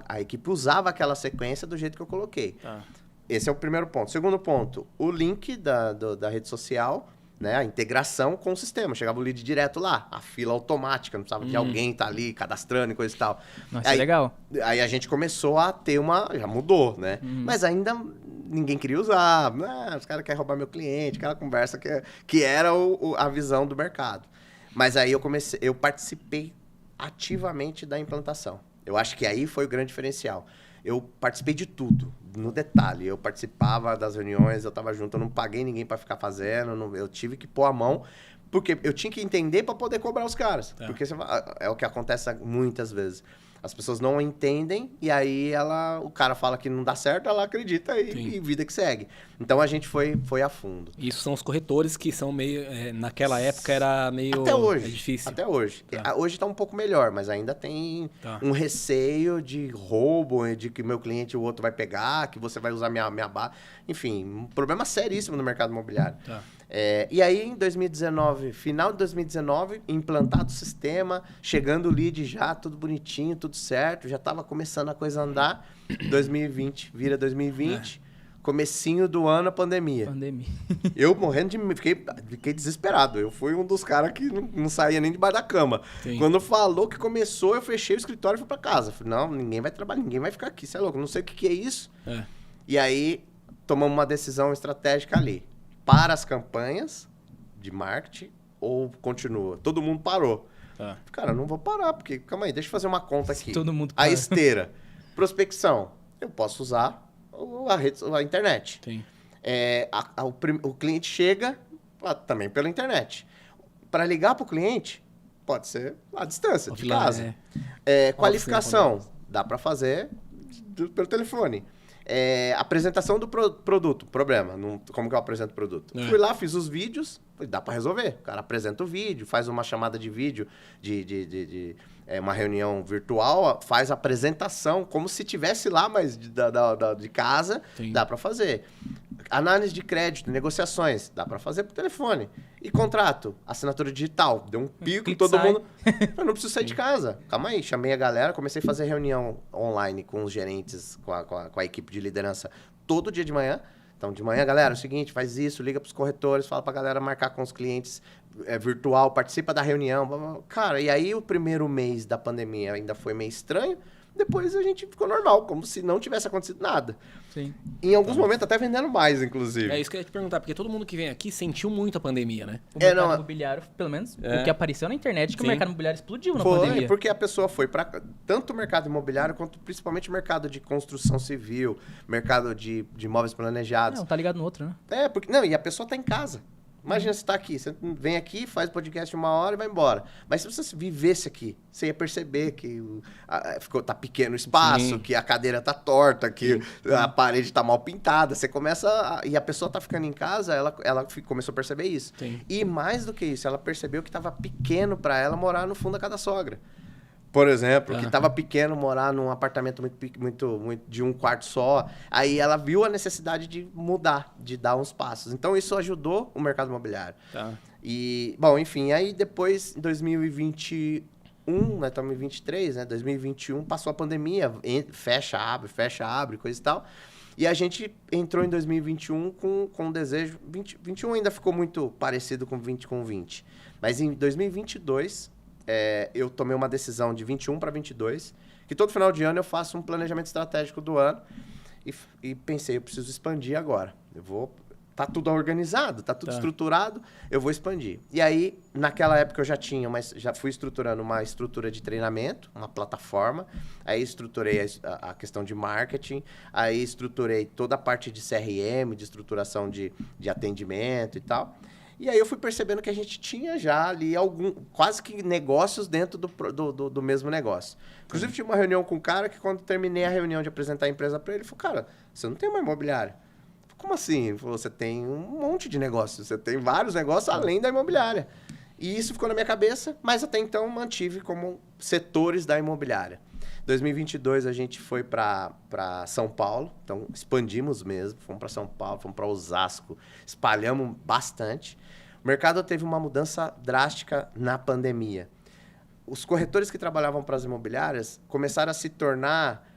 a equipe usava aquela sequência do jeito que eu coloquei. Tá. Esse é o primeiro ponto. Segundo ponto, o link da rede social, né, a integração com o sistema. Chegava o lead direto lá, a fila automática, não precisava de alguém estar ali cadastrando e coisa e tal. Nossa, aí, é legal. Aí a gente começou a ter já mudou, né? Mas ainda ninguém queria usar. Os caras querem roubar meu cliente, aquela conversa que era a visão do mercado. Mas aí eu participei ativamente da implantação. Eu acho que aí foi o grande diferencial. Eu participei de tudo, no detalhe. Eu participava das reuniões, eu estava junto, eu não paguei ninguém para ficar fazendo, eu tive que pôr a mão, porque eu tinha que entender para poder cobrar os caras. É. Porque é o que acontece muitas vezes. As pessoas não entendem e aí o cara fala que não dá certo, ela acredita e vida que segue. Então a gente foi a fundo. Isso são os corretores que são meio... naquela época era meio... Até hoje. É difícil. Até hoje. Tá. Hoje está um pouco melhor, mas ainda tem um receio de roubo, de que meu cliente o outro vai pegar, que você vai usar minha barra. Enfim, um problema seríssimo no mercado imobiliário. Tá. E aí, em 2019, final de 2019, implantado o sistema, chegando o lead já, tudo bonitinho, tudo certo, já estava começando a coisa a andar. 2020, vira 2020, comecinho do ano, a pandemia. Pandemia. Eu morrendo de... Fiquei desesperado. Eu fui um dos caras que não saía nem debaixo da cama. Sim. Quando falou que começou, eu fechei o escritório e fui pra casa. Falei, não, ninguém vai trabalhar, ninguém vai ficar aqui, você é louco. Não sei o que é isso. E aí, tomamos uma decisão estratégica ali. Para as campanhas de marketing ou continua? Todo mundo parou. Cara, não vou parar, porque... Calma aí, deixa eu fazer uma conta aqui. Todo mundo A para. esteira. Prospecção. Eu posso usar a internet. Sim. O cliente chega também pela internet. Para ligar para o cliente, pode ser à distância, de casa. Qualificação, dá para fazer pelo telefone. Apresentação do produto, problema. Como que eu apresento o produto? Fui lá, fiz os vídeos, dá para resolver. O cara apresenta o vídeo, faz uma chamada de vídeo de uma reunião virtual, faz a apresentação como se tivesse lá, mas de casa. Sim. Dá para fazer. Análise de crédito, negociações, dá para fazer por telefone. E contrato, assinatura digital, deu um pico, todo mundo... Eu não preciso sair de casa. Calma aí, chamei a galera, comecei a fazer reunião online com os gerentes, com a equipe de liderança, todo dia de manhã. Então, de manhã, galera, é o seguinte, faz isso, liga para os corretores, fala para a galera marcar com os clientes virtual, participa da reunião. Cara, e aí o primeiro mês da pandemia ainda foi meio estranho, depois a gente ficou normal, como se não tivesse acontecido nada. Sim. Em alguns momentos até vendendo mais, inclusive. É isso que eu ia te perguntar, porque todo mundo que vem aqui sentiu muito a pandemia, né? O mercado imobiliário, pelo menos, o que apareceu na internet, que o mercado imobiliário explodiu na pandemia. Porque a pessoa foi para tanto o mercado imobiliário, quanto principalmente o mercado de construção civil, mercado de imóveis planejados. Não, tá ligado no outro, né? E a pessoa tá em casa. Imagina você tá aqui, você vem aqui, faz podcast 1 hora e vai embora. Mas se você vivesse aqui, você ia perceber que tá pequeno o espaço, sim, que a cadeira tá torta, que a parede tá mal pintada. Você começa... E a pessoa tá ficando em casa, ela começou a perceber isso. Sim. E mais do que isso, ela percebeu que tava pequeno para ela morar no fundo da casa da sogra. Por exemplo, que tava pequeno morar num apartamento muito de um quarto só. Aí ela viu a necessidade de mudar, de dar uns passos. Então, isso ajudou o mercado imobiliário. E, bom, enfim, aí depois, em 2021, nós estamos em 2023, né? 2021, passou a pandemia, fecha, abre, coisa e tal. E a gente entrou em 2021 com um desejo... 2021 ainda ficou muito parecido com 20. Mas em 2022... eu tomei uma decisão de 21 para 22, que todo final de ano eu faço um planejamento estratégico do ano e pensei, eu preciso expandir agora. Tá tudo organizado, tá tudo estruturado, eu vou expandir. E aí, naquela época eu já fui estruturando uma estrutura de treinamento, uma plataforma, aí estruturei a questão de marketing, aí estruturei toda a parte de CRM, de estruturação de atendimento e tal. E aí eu fui percebendo que a gente tinha já ali quase que negócios dentro do mesmo negócio. Inclusive, tinha uma reunião com um cara que, quando terminei a reunião de apresentar a empresa para ele, ele falou, cara, você não tem uma imobiliária? Como assim? Ele falou, você tem um monte de negócios, você tem vários negócios além da imobiliária. E isso ficou na minha cabeça, mas até então mantive como setores da imobiliária. Em 2022, a gente foi para São Paulo, então expandimos mesmo, fomos para São Paulo, fomos para Osasco, espalhamos bastante. O mercado teve uma mudança drástica na pandemia. Os corretores que trabalhavam para as imobiliárias começaram a se tornar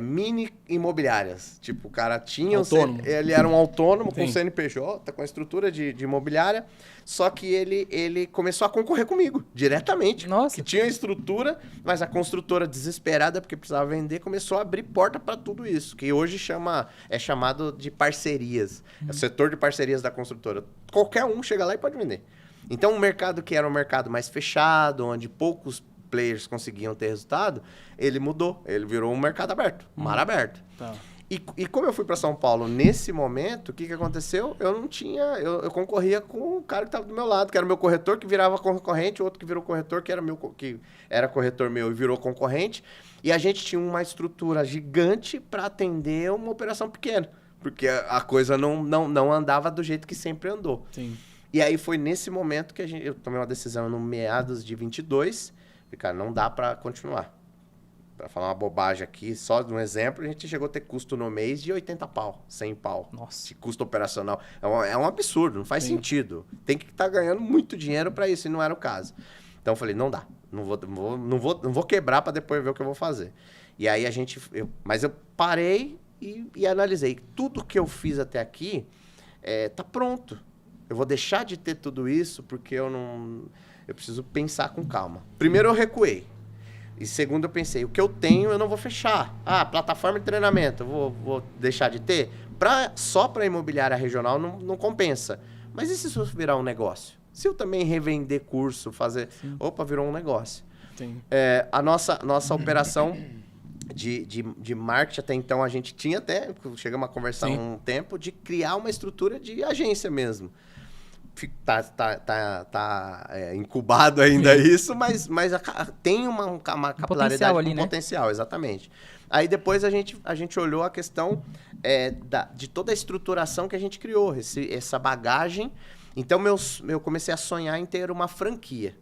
mini imobiliárias. Tipo, o cara tinha... Ele era um autônomo com CNPJ, com a estrutura de imobiliária, só que ele começou a concorrer comigo, diretamente. Nossa. Que tinha estrutura, mas a construtora, desesperada, porque precisava vender, começou a abrir porta para tudo isso, que hoje é chamado de parcerias. É o setor de parcerias da construtora. Qualquer um chega lá e pode vender. Então, um mercado que era um mercado mais fechado, onde poucos players conseguiam ter resultado, ele mudou. Ele virou um mercado aberto, mar aberto. E como eu fui para São Paulo nesse momento, o que aconteceu? Eu não tinha... Eu concorria com o cara que estava do meu lado, que era o meu corretor, que virava concorrente, outro que virou corretor, que era corretor meu e virou concorrente. E a gente tinha uma estrutura gigante para atender uma operação pequena, porque a coisa não andava do jeito que sempre andou. Sim. E aí foi nesse momento que eu tomei uma decisão no meados de 22. Falei, cara, não dá para continuar. Para falar uma bobagem aqui, só de um exemplo, a gente chegou a ter custo no mês de 80 pau, 100 pau. Nossa. De custo operacional. É um absurdo, não faz sentido. Tem que estar ganhando muito dinheiro para isso, e não era o caso. Então eu falei, não dá. Não vou quebrar para depois ver o que eu vou fazer. E aí mas eu parei e analisei. Tudo que eu fiz até aqui tá pronto. Eu vou deixar de ter tudo isso porque eu preciso pensar com calma. Primeiro eu recuei. E segundo eu pensei, o que eu tenho eu não vou fechar. Plataforma de treinamento, eu vou deixar de ter? Só para imobiliária regional não compensa. Mas e se isso virar um negócio? Se eu também revender curso, fazer... Sim. Opa, virou um negócio. Sim. A nossa operação de marketing até então, a gente tinha até... Chegamos a conversar um tempo de criar uma estrutura de agência mesmo. Tá incubado ainda isso, mas tem uma capilaridade, ali, né? Potencial, exatamente. Aí depois a gente olhou a questão de toda a estruturação que a gente criou, essa bagagem. Então eu comecei a sonhar em ter uma franquia.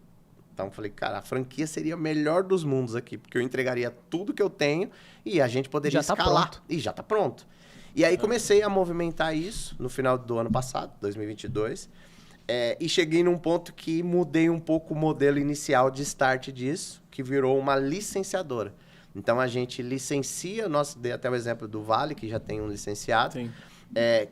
Então eu falei, cara, a franquia seria o melhor dos mundos aqui, porque eu entregaria tudo que eu tenho e a gente poderia escalar. E já está pronto. E aí comecei a movimentar isso no final do ano passado, 2022. E cheguei num ponto que mudei um pouco o modelo inicial de start disso, que virou uma licenciadora. Então, a gente licencia, dei até o exemplo do Vale, que já tem um licenciado,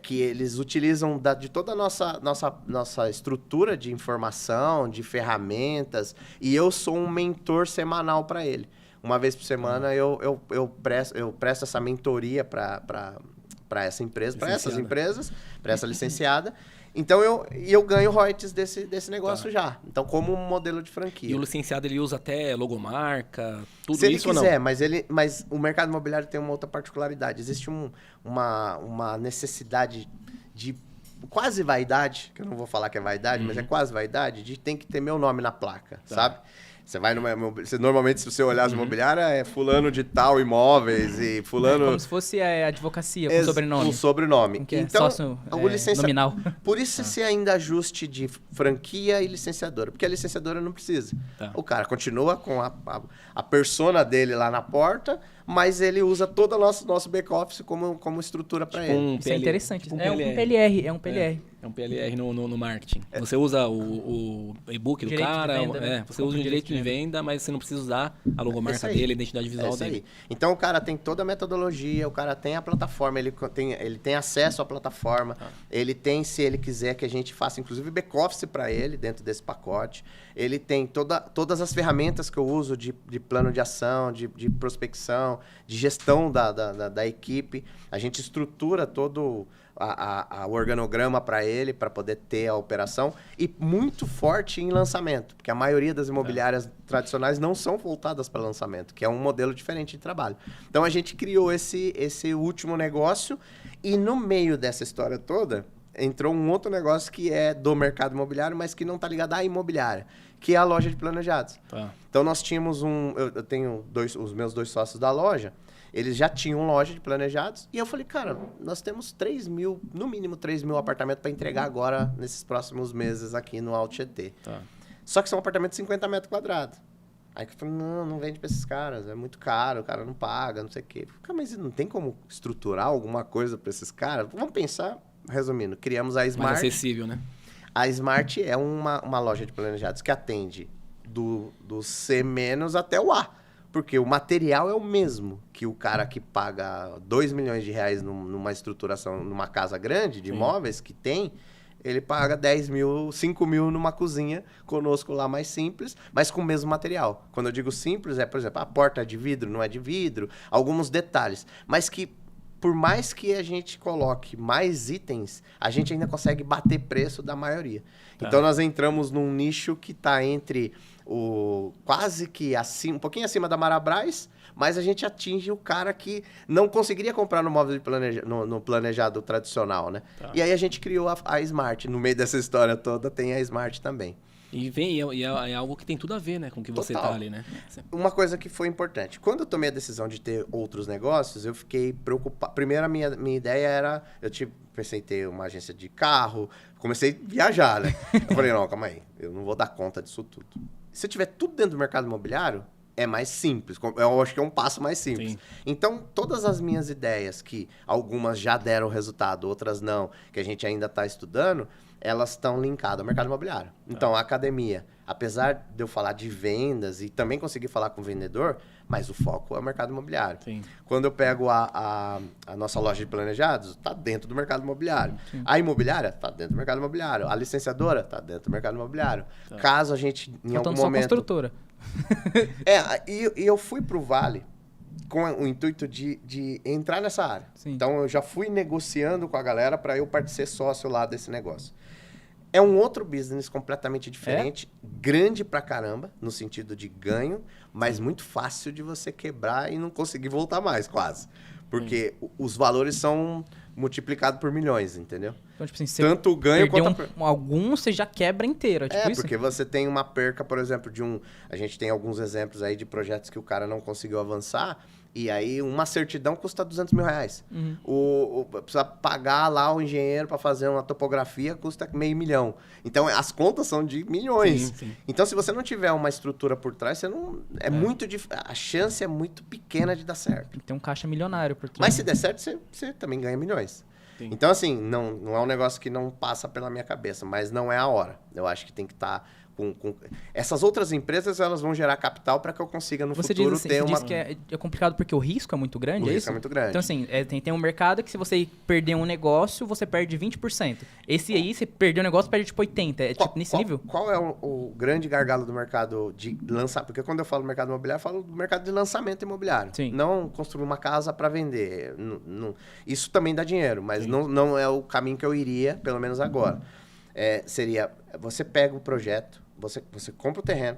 que eles utilizam de toda a nossa estrutura de informação, de ferramentas, e eu sou um mentor semanal para ele. Uma vez por semana, eu presto essa mentoria para essa empresa, para essas empresas, para essa licenciada. Então, eu ganho royalties desse negócio já. Então, como um modelo de franquia. E o licenciado, ele usa até logomarca, tudo Se isso ele quiser, ou não? mas o mercado imobiliário tem uma outra particularidade. Existe uma necessidade de quase vaidade, que eu não vou falar que é vaidade, mas é quase vaidade, de tem que ter meu nome na placa, sabe? Você vai normalmente, se você olhar as imobiliárias, é fulano de tal imóveis e fulano... Como se fosse a advocacia com sobrenome. Com sobrenome. Que então, sócio, o nominal. Por isso você ainda ajuste de franquia e licenciadora, porque a licenciadora não precisa. O cara continua com a persona dele lá na porta, mas ele usa todo o nosso back-office como estrutura para ele. Isso é interessante. Tipo um PLR. É um PLR no marketing. Você usa o e-book do direito cara, de venda, né? você usa o direito de venda, mas você não precisa usar a logomarca dele, a identidade visual dele. Então o cara tem toda a metodologia, o cara tem a plataforma, ele tem acesso à plataforma, ele tem, se ele quiser, que a gente faça inclusive back-office para ele dentro desse pacote. Ele tem todas as ferramentas que eu uso de plano de ação, de prospecção, de gestão da equipe. A gente estrutura todo o organograma para ele, para poder ter a operação. E muito forte em lançamento, porque a maioria das imobiliárias tradicionais não são voltadas para lançamento, que é um modelo diferente de trabalho. Então, a gente criou esse último negócio e no meio dessa história toda, entrou um outro negócio que é do mercado imobiliário, mas que não está ligado à imobiliária, que é a loja de planejados. Então, nós tínhamos eu tenho os meus 2 sócios da loja, eles já tinham loja de planejados, e eu falei, cara, nós temos no mínimo 3 mil apartamentos para entregar agora, nesses próximos meses aqui no Alto Tietê. Só que são apartamentos de 50 metros quadrados. Aí eu falei, não vende para esses caras, é muito caro, o cara não paga, não sei o quê. Mas não tem como estruturar alguma coisa para esses caras? Vamos pensar, resumindo, criamos a Smart. Mais acessível, né? A Smart é uma loja de planejados que atende do C- até o A. Porque o material é o mesmo que o cara que paga 2 milhões de reais numa estruturação, numa casa grande de imóveis que tem, ele paga 10 mil, 5 mil numa cozinha conosco lá mais simples, mas com o mesmo material. Quando eu digo simples, por exemplo, a porta é de vidro, não é de vidro, alguns detalhes. Mas que, por mais que a gente coloque mais itens, a gente ainda consegue bater preço da maioria. Então, nós entramos num nicho que está entre quase que acima, um pouquinho acima da Marabras, mas a gente atinge o cara que não conseguiria comprar no móvel no planejado tradicional, né? E aí a gente criou a Smart. No meio dessa história toda tem a Smart também. E é algo que tem tudo a ver, né? Com o que você tá ali, né? Uma coisa que foi importante. Quando eu tomei a decisão de ter outros negócios, eu fiquei preocupado. Primeiro, a minha ideia era... pensei em ter uma agência de carro. Comecei a viajar, né? Eu falei, não, calma aí. Eu não vou dar conta disso tudo. Se eu tiver tudo dentro do mercado imobiliário, é mais simples. Eu acho que é um passo mais simples. Sim. Então, todas as minhas ideias, que algumas já deram resultado, outras não, que a gente ainda está estudando, elas estão linkadas ao mercado imobiliário. Então, a academia, apesar de eu falar de vendas e também conseguir falar com o vendedor, mas o foco é o mercado imobiliário. Sim. Quando eu pego a nossa loja de planejados, está dentro do mercado imobiliário. Sim. A imobiliária está dentro do mercado imobiliário. A licenciadora está dentro do mercado imobiliário. Tá. Caso a gente, em Faltando algum só momento... construtora. E eu fui pro Vale com o intuito de entrar nessa área. Sim. Então, eu já fui negociando com a galera para eu ser sócio lá desse negócio. É um outro business completamente diferente, grande pra caramba, no sentido de ganho, mas muito fácil de você quebrar e não conseguir voltar mais, quase. Porque os valores são multiplicados por milhões, entendeu? Então, tipo assim, você Tanto o ganho perdeu quanto algum, você já quebra inteiro. É tipo isso? porque você tem uma perca, por exemplo, a gente tem alguns exemplos aí de projetos que o cara não conseguiu avançar, e aí uma certidão custa R$200 mil. Precisa pagar lá o engenheiro para fazer uma topografia, custa R$500 mil. Então, as contas são de milhões. Sim, sim. Então, se você não tiver uma estrutura por trás, você não... muito a chance é muito pequena de dar certo. Tem que ter um caixa milionário por trás. Mas se der certo, você também ganha milhões. Sim. Então, assim, não é um negócio que não passa pela minha cabeça, mas não é a hora. Eu acho que tem que estar com... Essas outras empresas, elas vão gerar capital para que eu consiga no Você futuro diz, assim, ter você uma... diz que é complicado porque o risco é muito grande, O é risco isso? é muito grande. Então, assim, tem um mercado que se você perder um negócio, você perde 20%. Esse aí, você perdeu um negócio, perde tipo 80%. É tipo nesse nível? Qual é o grande gargalo do mercado de lançar? Porque quando eu falo mercado imobiliário, eu falo do mercado de lançamento imobiliário. Sim. Não construir uma casa para vender. Isso também dá dinheiro, mas não é o caminho que eu iria, pelo menos agora. Seria, você pega o projeto, você compra o terreno,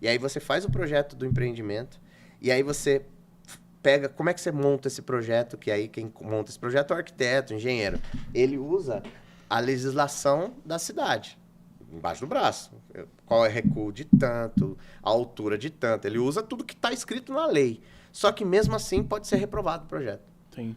e aí você faz o projeto do empreendimento, e aí você pega... Como é que você monta esse projeto? Que aí quem monta esse projeto é o arquiteto, o engenheiro. Ele usa a legislação da cidade, embaixo do braço. Qual é o recuo de tanto, a altura de tanto. Ele usa tudo que está escrito na lei. Só que mesmo assim pode ser reprovado o projeto. Sim.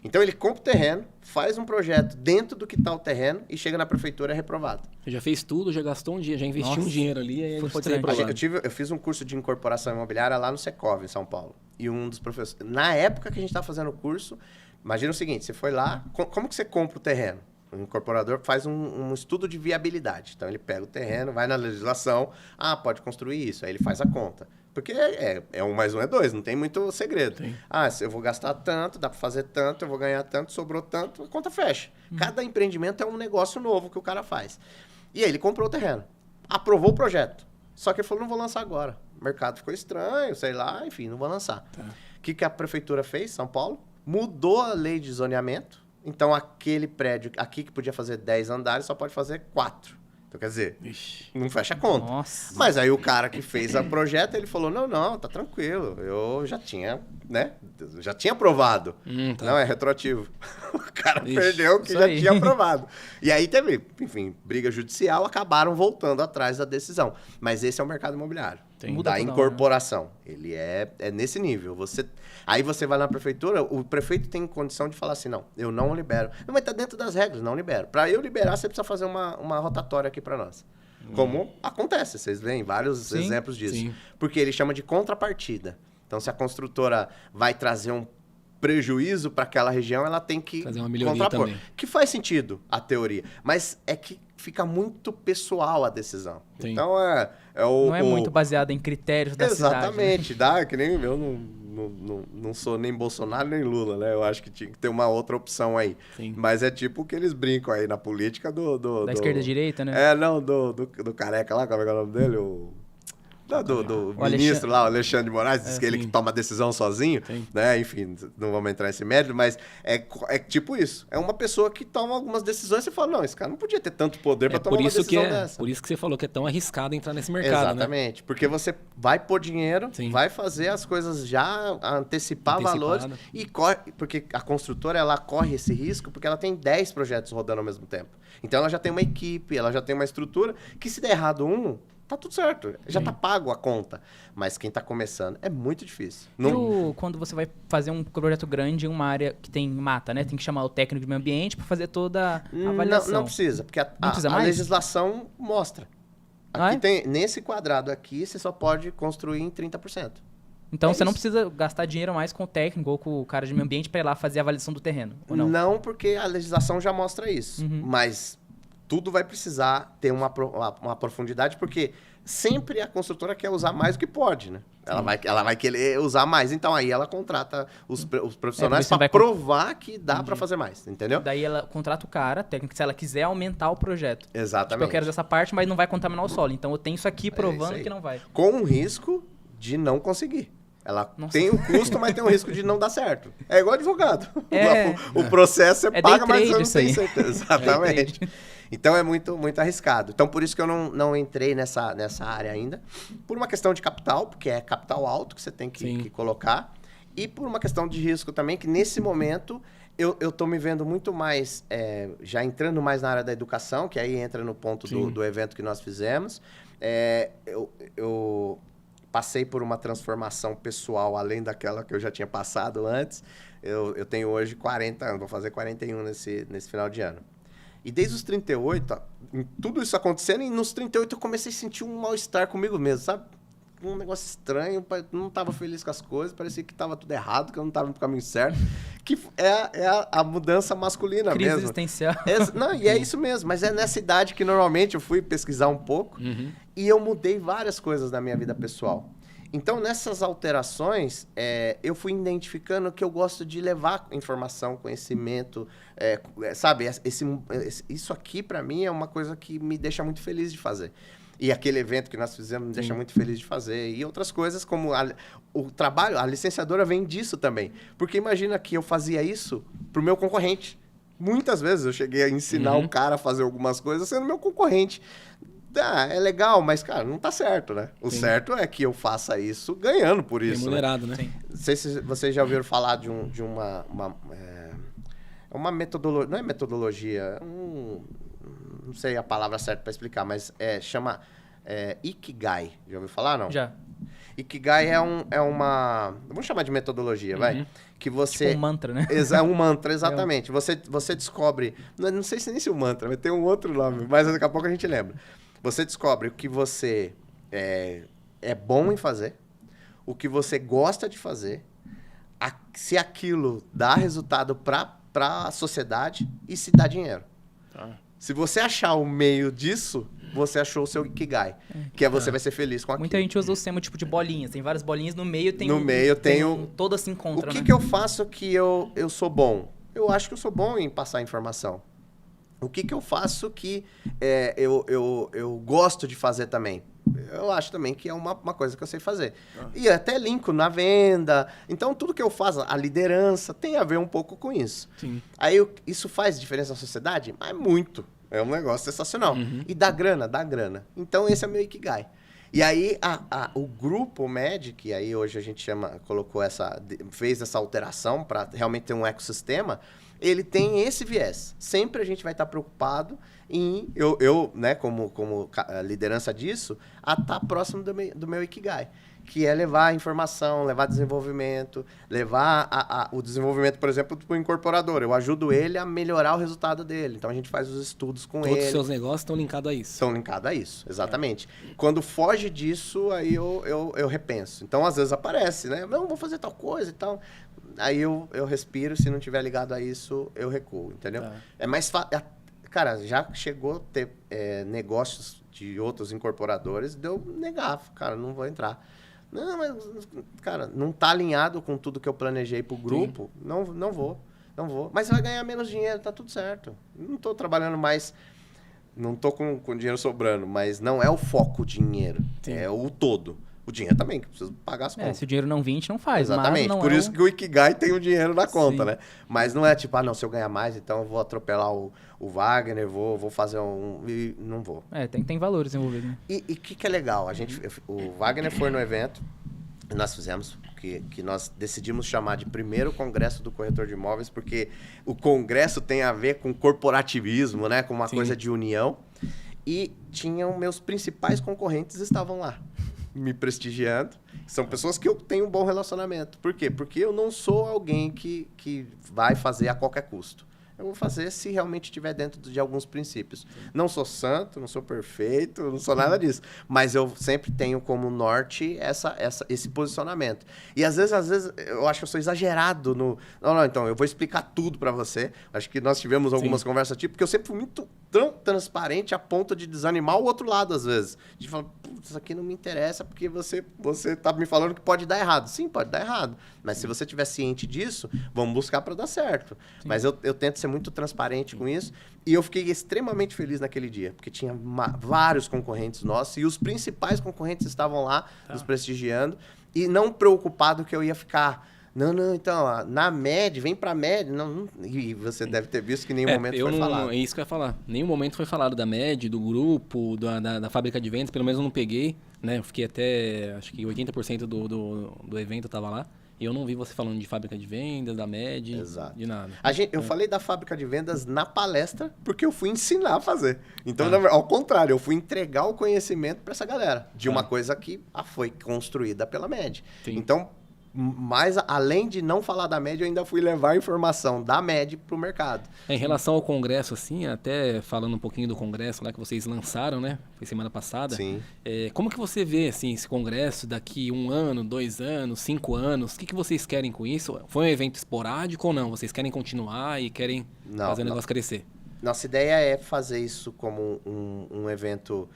Então ele compra o terreno, faz um projeto dentro do que está o terreno e chega na prefeitura e é reprovado. Você já fez tudo, já gastou um dia, já investiu um dinheiro ali, e aí pode ser Frustrante. reprovado. Eu fiz um curso de incorporação imobiliária lá no Secov, em São Paulo. E um dos professores... Na época que a gente estava fazendo o curso, imagina o seguinte, você foi lá, como que você compra o terreno? O incorporador faz um estudo de viabilidade. Então, ele pega o terreno, vai na legislação, pode construir isso. Aí ele faz a conta. Porque 1 mais 1 é 2, não tem muito segredo. Sim. Eu vou gastar tanto, dá para fazer tanto, eu vou ganhar tanto, sobrou tanto, a conta fecha. Cada empreendimento é um negócio novo que o cara faz. E aí ele comprou o terreno, aprovou o projeto. Só que ele falou, não vou lançar agora. O mercado ficou estranho, sei lá, enfim, não vou lançar. Tá. O que a prefeitura fez, São Paulo? Mudou a lei de zoneamento. Então, aquele prédio aqui que podia fazer 10 andares só pode fazer 4. Então, quer dizer, Ixi. não fecha a conta. Nossa. Mas aí o cara que fez o projeto, ele falou, não, tá tranquilo. Eu já tinha, né? Já tinha aprovado. Tá. Não, é retroativo. O cara Ixi, perdeu o que isso já aí. tinha aprovado. E aí teve, enfim, briga judicial, acabaram voltando atrás da decisão. Mas esse é o mercado imobiliário. Tem. Muda Da toda hora, incorporação. Ele é nesse nível. Aí você vai na prefeitura, o prefeito tem condição de falar assim, não, eu não libero. Não, mas tá dentro das regras, não libero. Para eu liberar, você precisa fazer uma rotatória aqui para nós. Como acontece, vocês veem vários Sim, exemplos disso. sim. Porque ele chama de contrapartida. Então, se a construtora vai trazer um prejuízo para aquela região, ela tem que Fazer uma melhoria contrapor. também. Que faz sentido, a teoria. Mas é que fica muito pessoal a decisão. Sim. Então, Não é muito baseado em critérios da cidade. Né? Exatamente, dá, que nem eu não sou nem Bolsonaro nem Lula, né? Eu acho que tinha que ter uma outra opção aí. Sim. Mas é tipo que eles brincam aí na política Da esquerda e direita, né? do careca lá, como é que é o nome dele? Do O ministro lá, o Alexandre de Moraes, diz que ele sim. que toma a decisão sozinho, Sim. né? Enfim, não vamos entrar nesse mérito, mas é tipo isso. É uma pessoa que toma algumas decisões e você fala, não, esse cara não podia ter tanto poder para tomar uma decisão dessa. Por isso que você falou que é tão arriscado entrar nesse mercado, né? Exatamente, porque você vai pôr dinheiro, Sim. vai fazer as coisas já, antecipar Antecipada. valores, e porque a construtora, ela corre esse risco porque ela tem 10 projetos rodando ao mesmo tempo. Então ela já tem uma equipe, ela já tem uma estrutura, que se der errado tá tudo certo, já tá pago a conta. Mas quem tá começando é muito difícil. Quando você vai fazer um projeto grande em uma área que tem mata, né? Tem que chamar o técnico de meio ambiente para fazer toda a avaliação. Não precisa, porque precisa a mais? legislação mostra. Ah, Aqui nesse quadrado aqui, você só pode construir em 30%. Então você não isso. precisa gastar dinheiro mais com o técnico ou com o cara de meio ambiente para ir lá fazer a avaliação do terreno, ou não? Não, porque a legislação já mostra isso. Uhum. Mas tudo vai precisar ter uma profundidade, porque sempre a construtora quer usar mais do que pode, né? Ela vai querer usar mais. Então, aí ela contrata os profissionais para provar que dá para fazer mais, entendeu? Daí ela contrata o cara, técnico, se ela quiser aumentar o projeto. Exatamente. Tipo, eu quero essa parte, mas não vai contaminar o solo. Então, eu tenho isso aqui provando que não vai. Com um risco de não conseguir. Ela tem o custo, mas tem o risco de não dar certo. É igual advogado. O processo você paga, mas você não tem certeza. Exatamente. Então é muito, muito arriscado. Então por isso que eu não entrei nessa área ainda. Por uma questão de capital, porque é capital alto que você tem que colocar. E por uma questão de risco também, que nesse momento eu estou me vendo muito mais, já entrando mais na área da educação, que aí entra no ponto do evento que nós fizemos. Eu passei por uma transformação pessoal, além daquela que eu já tinha passado antes. Eu tenho hoje 40 anos, vou fazer 41 nesse final de ano. E desde os 38, tudo isso acontecendo, e nos 38 eu comecei a sentir um mal-estar comigo mesmo, sabe? Um negócio estranho, não estava feliz com as coisas, parecia que estava tudo errado, que eu não estava no caminho certo. Que é a mudança masculina Crise mesmo. existencial. Não, e é isso mesmo, mas é nessa idade que normalmente eu fui pesquisar um pouco e eu mudei várias coisas na minha vida pessoal. Então, nessas alterações, eu fui identificando que eu gosto de levar informação, conhecimento, sabe? Isso aqui, para mim, é uma coisa que me deixa muito feliz de fazer. E aquele evento que nós fizemos me deixa muito feliz de fazer. E outras coisas, como o trabalho, a licenciadora vem disso também. Porque imagina que eu fazia isso para o meu concorrente. Muitas vezes eu cheguei a ensinar um cara a fazer algumas coisas sendo meu concorrente. É legal, mas, cara, não tá certo, né? O certo é que eu faça isso ganhando por isso. Remunerado, né? Não sei se vocês já ouviram falar de uma metodologia. Não é metodologia, não sei a palavra certa para explicar, mas chama Ikigai. Já ouviu falar, não? Já. Ikigai é uma... Vamos chamar de metodologia, vai? Que você... Tipo um mantra, né? É um mantra, exatamente. Você descobre... Não sei se nem se é um mantra, mas tem um outro nome, mas daqui a pouco a gente lembra. Você descobre o que você é bom em fazer, o que você gosta de fazer, se aquilo dá resultado para a sociedade e se dá dinheiro. Se você achar o meio disso, você achou o seu Ikigai, que você vai ser feliz com aquilo. Muita gente usa o sistema tipo de bolinhas. Tem várias bolinhas, no meio tem todas se encontram, O que eu faço que eu sou bom? Eu acho que eu sou bom em passar informação. O que eu faço que eu gosto de fazer também? Eu acho também que é uma coisa que eu sei fazer. E até linko na venda. Então, tudo que eu faço, a liderança, tem a ver um pouco com isso. Sim. Aí, isso faz diferença na sociedade? Mas muito. É um negócio sensacional. E dá grana, dá grana. Então, esse é o meu Ikigai. E aí, o grupo MED, que aí hoje a gente fez essa alteração para realmente ter um ecossistema, ele tem esse viés. Sempre a gente vai estar preocupado em, né, como liderança disso, a estar próximo do meu Ikigai, que é levar informação, levar desenvolvimento, levar o desenvolvimento, por exemplo, para o incorporador. Eu ajudo ele a melhorar o resultado dele. Então, a gente faz os estudos com ele. Todos os seus negócios estão linkados a isso. Estão linkados a isso, exatamente. Quando foge disso, aí eu repenso. Então, às vezes aparece, né? Não, vou fazer tal coisa e tal. Aí eu respiro, se não tiver ligado a isso, eu recuo, entendeu? É mais fácil. Cara, já chegou a ter negócios de outros incorporadores, de eu negar, cara, não vou entrar. Não, mas, cara, não tá alinhado com tudo que eu planejei pro grupo, não vou. Mas vai ganhar menos dinheiro, tá tudo certo. Não tô trabalhando mais, não tô com dinheiro sobrando, mas não é o foco o dinheiro, é o todo. O dinheiro também, que precisa pagar as contas. Se o dinheiro não vir, a gente não faz. Exatamente. Mas não por isso que o Ikigai tem o dinheiro na conta, né? Mas não é tipo, se eu ganhar mais, então eu vou atropelar o Wagner, vou fazer e não vou. Tem valores envolvidos, né? E o que é legal? O Wagner foi no evento, nós fizemos, que nós decidimos chamar de primeiro congresso do corretor de imóveis, porque o congresso tem a ver com corporativismo, né? Com uma coisa de união. E meus principais concorrentes estavam lá, me prestigiando. São pessoas que eu tenho um bom relacionamento. Por quê? Porque eu não sou alguém que vai fazer a qualquer custo. eu vou fazer se realmente estiver dentro de alguns princípios. Não sou santo, não sou perfeito, não sou nada disso. Mas eu sempre tenho como norte esse posicionamento. E às vezes, eu acho que eu sou exagerado no... Não, então, eu vou explicar tudo para você. Acho que nós tivemos algumas conversas tipo, porque eu sempre fui muito tão transparente a ponto de desanimar o outro lado, às vezes. De falar, putz, isso aqui não me interessa porque você tá me falando que pode dar errado. Sim, pode dar errado. Mas se você estiver ciente disso, vamos buscar para dar certo. Sim. Mas eu tento ser muito transparente com isso. E eu fiquei extremamente feliz naquele dia, porque tinha vários concorrentes nossos e os principais concorrentes estavam lá, nos prestigiando, e não preocupado que eu ia ficar... Não, então, na MED, vem pra MED. Não, e você deve ter visto que em nenhum momento foi falado. É isso que eu ia falar. Nenhum momento foi falado da MED, do grupo, da fábrica de vendas, pelo menos eu não peguei, né? Eu fiquei até, acho que 80% do evento eu tava lá. E eu não vi você falando de fábrica de vendas, da MED, exato, de nada. Eu falei da fábrica de vendas na palestra porque eu fui ensinar a fazer. Então, ao contrário, eu fui entregar o conhecimento para essa galera de uma coisa que foi construída pela MED. Sim. Então, mas além de não falar da MED, eu ainda fui levar a informação da MED para o mercado. Em relação ao congresso, assim, até falando um pouquinho do congresso lá que vocês lançaram, né? Foi semana passada. Sim. Como que você vê, assim, esse congresso daqui 1 ano, 2 anos, 5 anos? O que vocês querem com isso? Foi um evento esporádico ou não? Vocês querem continuar e querem fazer o negócio crescer? Nossa ideia é fazer isso como um evento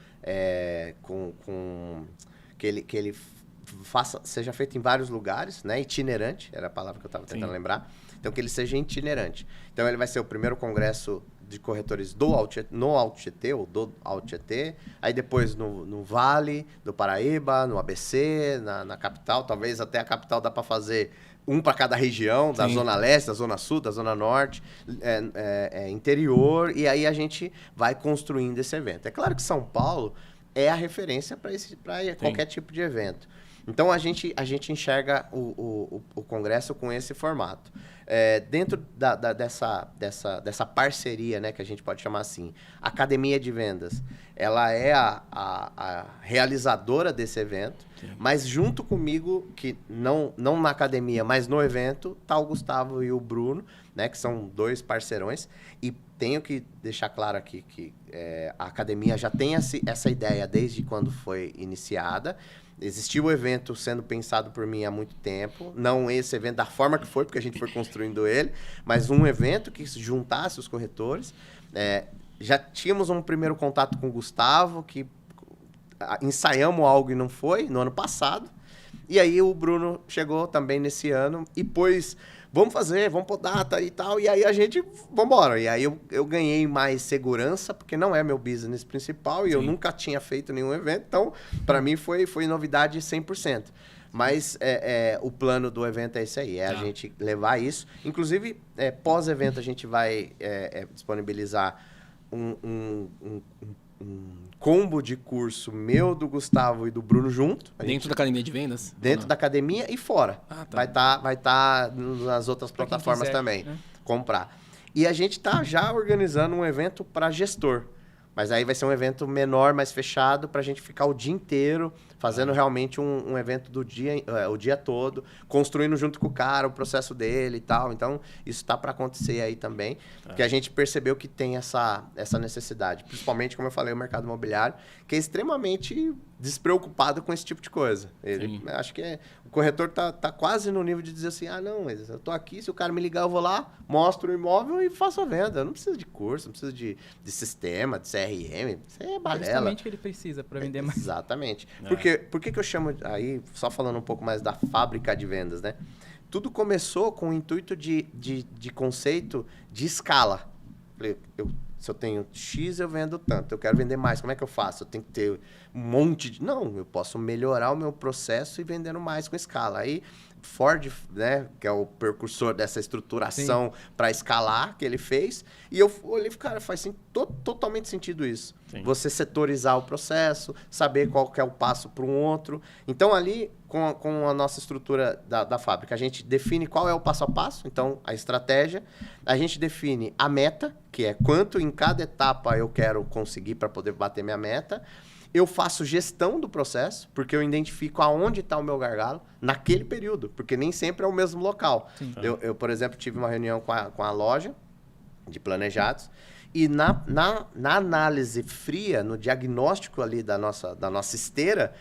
que ele seja feito em vários lugares, né? Itinerante, era a palavra que eu estava tentando lembrar. Então, que ele seja itinerante. Então, ele vai ser o primeiro congresso de corretores no Alto Tietê, ou do Alto Tietê. Aí, depois, no Vale do Paraíba, no ABC, na capital. Talvez até a capital dá para fazer um para cada região, da Zona Leste, da Zona Sul, da Zona Norte, interior. E aí, a gente vai construindo esse evento. É claro que São Paulo é a referência para qualquer tipo de evento. Então, a gente enxerga o congresso com esse formato. Dentro dessa parceria, né, que a gente pode chamar assim, a Academia de Vendas, ela é a realizadora desse evento, mas junto comigo, que não na academia, mas no evento, tá o Gustavo e o Bruno, né, que são 2 parceirões, e tenho que deixar claro aqui que a academia já tem essa ideia desde quando foi iniciada. Existiu o evento sendo pensado por mim há muito tempo, não esse evento da forma que foi, porque a gente foi construindo ele, mas um evento que juntasse os corretores. Já tínhamos um primeiro contato com o Gustavo, que ensaiamos algo e não foi, no ano passado. E aí o Bruno chegou também nesse ano e pôs... Vamos pôr data e tal, e aí a gente, vamos embora. E aí eu ganhei mais segurança, porque não é meu business principal e eu nunca tinha feito nenhum evento, então para mim foi novidade 100%. Mas o plano do evento é esse aí, a gente levar isso. Inclusive, pós-evento a gente vai disponibilizar um combo de curso meu, do Gustavo e do Bruno junto. Dentro da academia de vendas? Dentro da academia e fora. Vai tá nas outras plataformas também. Comprar. E a gente tá já organizando um evento para gestor. Mas aí vai ser um evento menor, mais fechado, para a gente ficar o dia inteiro fazendo realmente um evento do dia, o dia todo, construindo junto com o cara o processo dele e tal. Então, isso tá para acontecer aí também, porque a gente percebeu que tem essa necessidade. Principalmente, como eu falei, o mercado imobiliário, que é extremamente despreocupado com esse tipo de coisa. Acho que o corretor tá quase no nível de dizer assim, não, mas eu tô aqui, se o cara me ligar, eu vou lá, mostro o imóvel e faço a venda. Eu não preciso de curso, não preciso de sistema, de CRM, isso é balela. É justamente o que ele precisa para vender mais. Exatamente. Por que eu chamo, aí, só falando um pouco mais da fábrica de vendas, né? Tudo começou com o intuito de conceito de escala. Se eu tenho X, eu vendo tanto. Eu quero vender mais. Como é que eu faço? Eu tenho que ter um monte de... Não, eu posso melhorar o meu processo e vendendo mais com escala. Aí, Ford, né, que é o precursor dessa estruturação para escalar que ele fez, e eu olhei, cara, faz totalmente sentido isso. Sim. Você setorizar o processo, saber qual que é o passo para um outro. Então, ali, com a nossa estrutura da fábrica, a gente define qual é o passo a passo, então, a estratégia. A gente define a meta, que é quanto em cada etapa eu quero conseguir para poder bater minha meta. Eu faço gestão do processo, porque eu identifico aonde está o meu gargalo naquele período, porque nem sempre é o mesmo local. Eu, por exemplo, tive uma reunião com a loja de planejados. E na análise fria, no diagnóstico ali da nossa esteira,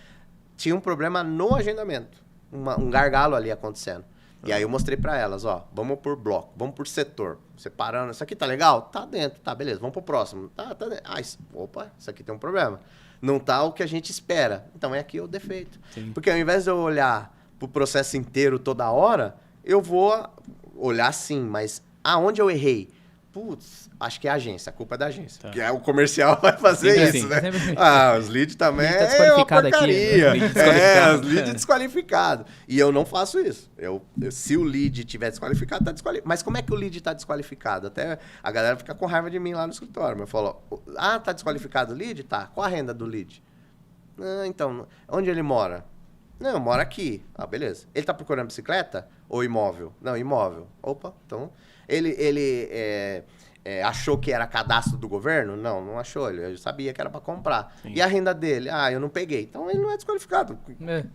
tinha um problema no agendamento. Um gargalo ali acontecendo. E aí eu mostrei para elas, ó, vamos por bloco, vamos por setor, separando. Isso aqui tá legal? Tá dentro, tá, beleza, vamos pro próximo. Tá dentro. Opa, isso aqui tem um problema. Não tá o que a gente espera. Então é aqui o defeito. Sim. Porque ao invés de eu olhar pro processo inteiro toda hora, eu vou olhar sim, mas aonde eu errei? Putz, acho que é a agência, a culpa é da agência. Tá. Que o comercial vai fazer Sempre isso, assim, né? sempre. Os leads também Lead tá é uma desqualificado aqui, porcaria. lead desqualificado. Os leads desqualificados. E eu não faço isso. Se o lead tiver desqualificado, tá desqualificado. Mas como é que o lead tá desqualificado? Até a galera fica com raiva de mim lá no escritório. Eu falo, tá desqualificado o lead? Tá. Qual a renda do lead? Então, onde ele mora? Não, mora aqui. Beleza. Ele tá procurando bicicleta ou imóvel? Não, imóvel. Opa, então... Ele achou que era cadastro do governo? Não achou. Ele sabia que era para comprar. Sim. E a renda dele? Eu não peguei. Então ele não é desqualificado.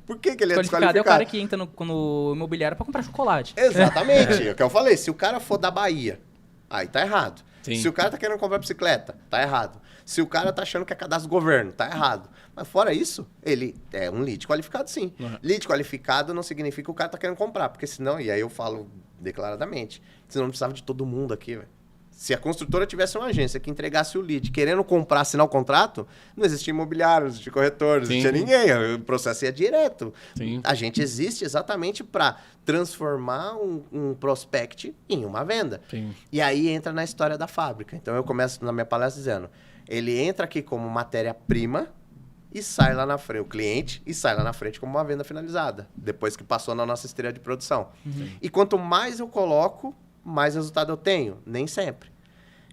Por que ele é Desqualificado desqualificado? é o cara que entra no imobiliário para comprar chocolate. Exatamente. É o que eu falei. Se o cara for da Bahia, aí tá errado. Sim. Se o cara tá querendo comprar bicicleta, tá errado. Se o cara tá achando que é cadastro do governo, tá errado. Mas fora isso, ele é um lead qualificado, sim. Uhum. Lead qualificado não significa que o cara tá querendo comprar, porque senão, e aí eu falo declaradamente, senão não precisava de todo mundo aqui, velho. Se a construtora tivesse uma agência que entregasse o lead querendo comprar, assinar o contrato, não existia imobiliário, não existia corretor, não existia ninguém. O processo ia direto. Sim. A gente existe exatamente para transformar um prospect em uma venda. Sim. E aí entra na história da fábrica. Então eu começo na minha palestra dizendo, ele entra aqui como matéria-prima e sai lá na frente, o cliente, e sai lá na frente como uma venda finalizada, depois que passou na nossa esteira de produção. E quanto mais eu coloco, mais resultado eu tenho. Nem sempre.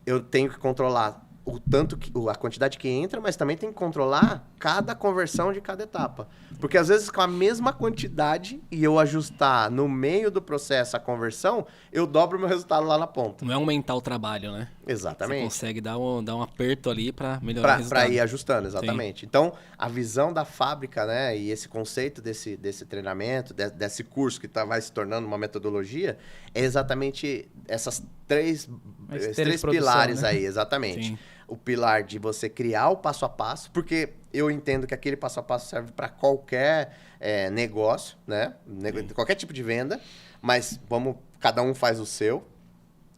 Eu tenho que controlar o tanto a quantidade que entra, mas também tem que controlar cada conversão de cada etapa. Porque às vezes com a mesma quantidade e eu ajustar no meio do processo a conversão, eu dobro o meu resultado lá na ponta. Não é aumentar o trabalho, né? Exatamente. Você consegue dar um aperto ali para melhorar o resultado. Para ir ajustando, exatamente. Sim. Então, a visão da fábrica, né, e esse conceito desse treinamento, desse curso que vai se tornando uma metodologia, é exatamente esses três pilares, né? Aí, exatamente. Sim. O pilar de você criar o passo a passo, porque eu entendo que aquele passo a passo serve para qualquer negócio, né? Qualquer tipo de venda, mas cada um faz o seu.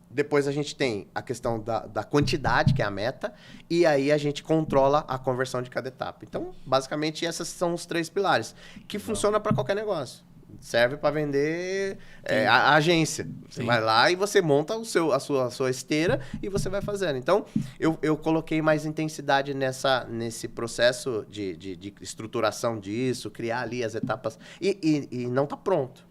Depois a gente tem a questão da quantidade, que é a meta, e aí a gente controla a conversão de cada etapa. Então, basicamente, esses são os 3 pilares, que funcionam para qualquer negócio. Serve para vender a agência. Você vai lá e você monta a sua esteira e você vai fazendo. Então, eu coloquei mais intensidade nesse processo de estruturação disso, criar ali as etapas. E não está pronto.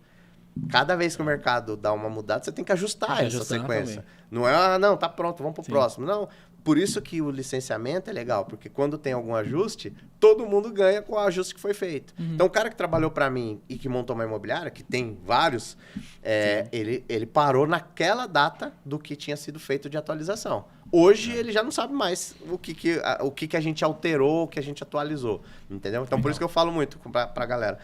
Cada vez que o mercado dá uma mudada, você tem que ajustar essa sequência. Também. Não é, não, tá pronto, vamos pro próximo. Não, por isso que o licenciamento é legal, porque quando tem algum ajuste, todo mundo ganha com o ajuste que foi feito. Então, o cara que trabalhou para mim e que montou uma imobiliária, que tem vários, ele parou naquela data do que tinha sido feito de atualização. Hoje, ele já não sabe mais o que a gente alterou, o que a gente atualizou, entendeu? Então, por isso que eu falo muito pra galera.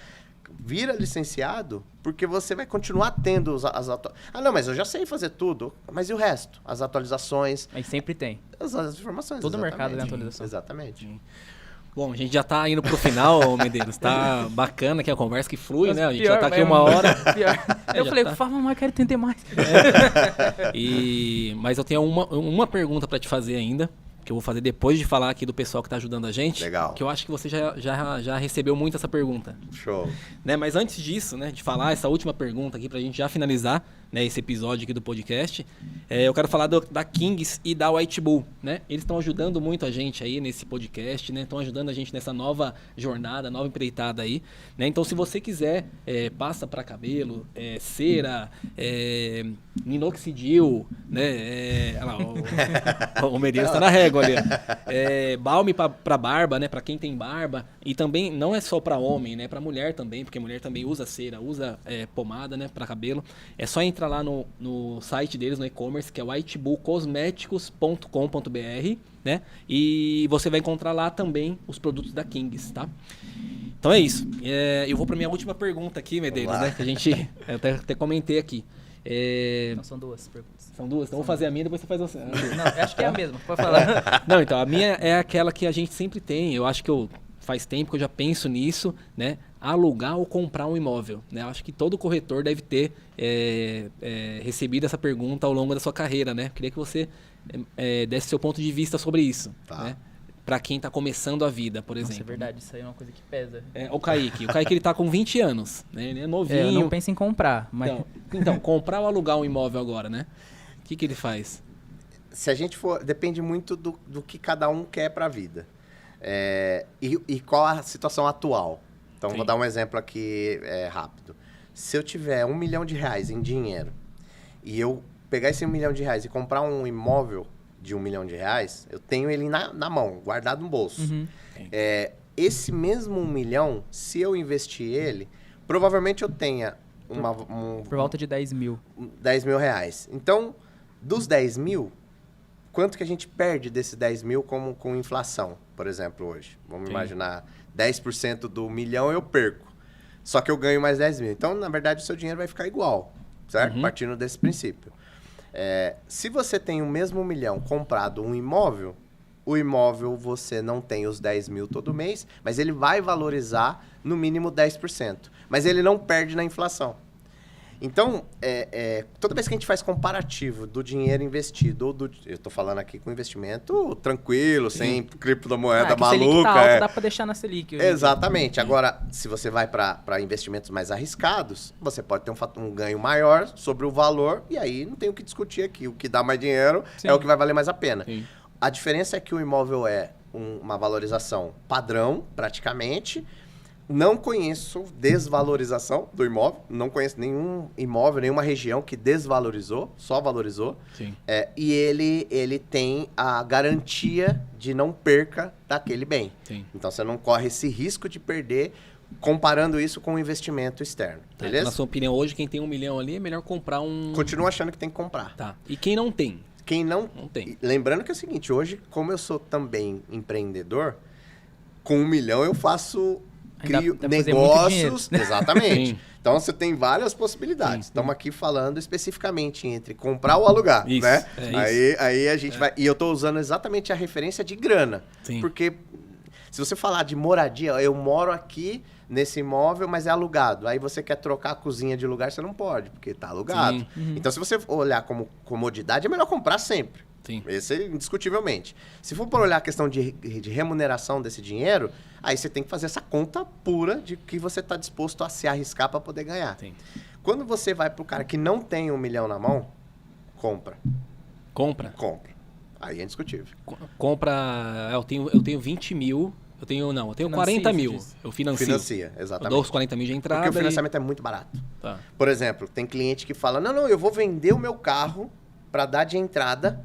Vira licenciado, porque você vai continuar tendo as atualizações. Não, mas eu já sei fazer tudo. Mas e o resto? As atualizações. Aí sempre tem. As informações. Todo mercado tem atualização. Exatamente. Bom, a gente já tá indo pro final, Medeiros. Tá bacana aqui a conversa que flui, né? A gente já tá aqui 1 hora. Eu falei, por favor, mas quero entender mais. Mas eu tenho uma pergunta para te fazer ainda, que eu vou fazer depois de falar aqui do pessoal que tá ajudando a gente. Legal. Que eu acho que você já recebeu muito essa pergunta. Show. Né? Mas antes disso, né, de falar essa última pergunta aqui pra gente já finalizar, né, esse episódio aqui do podcast, eu quero falar da Kings e da White Bull, né? Eles estão ajudando muito a gente aí nesse podcast, né? Estão ajudando a gente nessa nova jornada, nova empreitada aí, né? Então, se você quiser, pasta para cabelo, cera, minoxidil, né? Olha lá, o Medeiros tá na régua ali. Balme para barba, né? Para quem tem barba. E também não é só para homem, né? Para mulher também, porque mulher também usa cera, usa pomada, né? Para cabelo. É só entrar lá no site deles, no e-commerce, que é whitebullcosmeticos.com.br, né? E você vai encontrar lá também os produtos da Kings, tá? Então é isso. Eu vou para minha última pergunta aqui, Medeiros, né? Que a gente até comentei aqui. Não, são duas perguntas. São duas? Então vou fazer a minha e depois você faz você. Não, eu acho que é a mesma, pode falar. Não, então, a minha é aquela que a gente sempre tem. Eu acho que faz tempo que eu já penso nisso, né? Alugar ou comprar um imóvel, né? Eu acho que todo corretor deve ter recebido essa pergunta ao longo da sua carreira, né? Queria que você desse seu ponto de vista sobre isso, né? Para quem está começando a vida, por exemplo. Nossa, é verdade, isso aí é uma coisa que pesa. O Kaique ele tá com 20 anos, né? Ele é novinho. Eu não penso em comprar, mas... Então, comprar ou alugar um imóvel agora, né? O que ele faz? Se a gente for... Depende muito do que cada um quer para a vida. E qual a situação atual. Então, Sim. vou dar um exemplo aqui rápido. Se eu tiver R$1 milhão em dinheiro e eu pegar esse R$1 milhão e comprar um imóvel de R$1 milhão, eu tenho ele na mão, guardado no bolso. Uhum. Esse mesmo R$1 milhão, se eu investir ele, provavelmente eu tenha Por volta de 10 mil. R$10 mil. Então, dos 10 mil, quanto que a gente perde desses 10 mil com inflação, por exemplo, hoje? Vamos imaginar, 10% do milhão eu perco. Só que eu ganho mais 10 mil. Então, na verdade, o seu dinheiro vai ficar igual, certo? Partindo desse princípio. Se você tem o mesmo R$1 milhão comprado um imóvel, o imóvel você não tem os 10 mil todo mês, mas ele vai valorizar no mínimo 10%. Mas ele não perde na inflação. Então, toda vez que a gente faz comparativo do dinheiro investido, eu estou falando aqui com investimento tranquilo, sem criptomoeda maluca. Selic tá alto, dá para deixar na Selic. Exatamente. Agora, se você vai para investimentos mais arriscados, você pode ter um ganho maior sobre o valor, e aí não tem o que discutir aqui. O que dá mais dinheiro é o que vai valer mais a pena. Sim. A diferença é que o imóvel é uma valorização padrão, praticamente. Não conheço desvalorização do imóvel. Não conheço nenhum imóvel, nenhuma região que desvalorizou, só valorizou. Sim. E ele tem a garantia de não perca daquele bem. Sim. Então, você não corre esse risco de perder comparando isso com o investimento externo. Beleza? Então, na sua opinião, hoje, quem tem R$1 milhão ali, é melhor comprar um... Continuo achando que tem que comprar. Tá. E quem não tem? Quem não tem. Lembrando que é o seguinte, hoje, como eu sou também empreendedor, com R$1 milhão eu crio negócios. Exatamente. Sim. Então você tem várias possibilidades. Estamos aqui falando especificamente entre comprar ou alugar, isso, né? Isso. Aí a gente vai. E eu estou usando exatamente a referência de grana. Sim. Porque se você falar de moradia, eu moro aqui nesse imóvel, mas é alugado. Aí você quer trocar a cozinha de lugar, você não pode, porque está alugado. Sim. Uhum. Então, se você olhar como comodidade, é melhor comprar sempre. Sim. Esse é indiscutivelmente. Se for por olhar a questão de remuneração desse dinheiro, aí você tem que fazer essa conta pura de que você está disposto a se arriscar para poder ganhar. Sim. Quando você vai para o cara que não tem R$1 milhão na mão, compra. Compra? Compra. Aí é indiscutível. Compra... Eu tenho 20 mil... Eu tenho 40 mil. Eu financio. Financia, Eu exatamente. dou os 40 mil de entrada. Porque o financiamento é muito barato. Tá. Por exemplo, tem cliente que fala, não, eu vou vender o meu carro para dar de entrada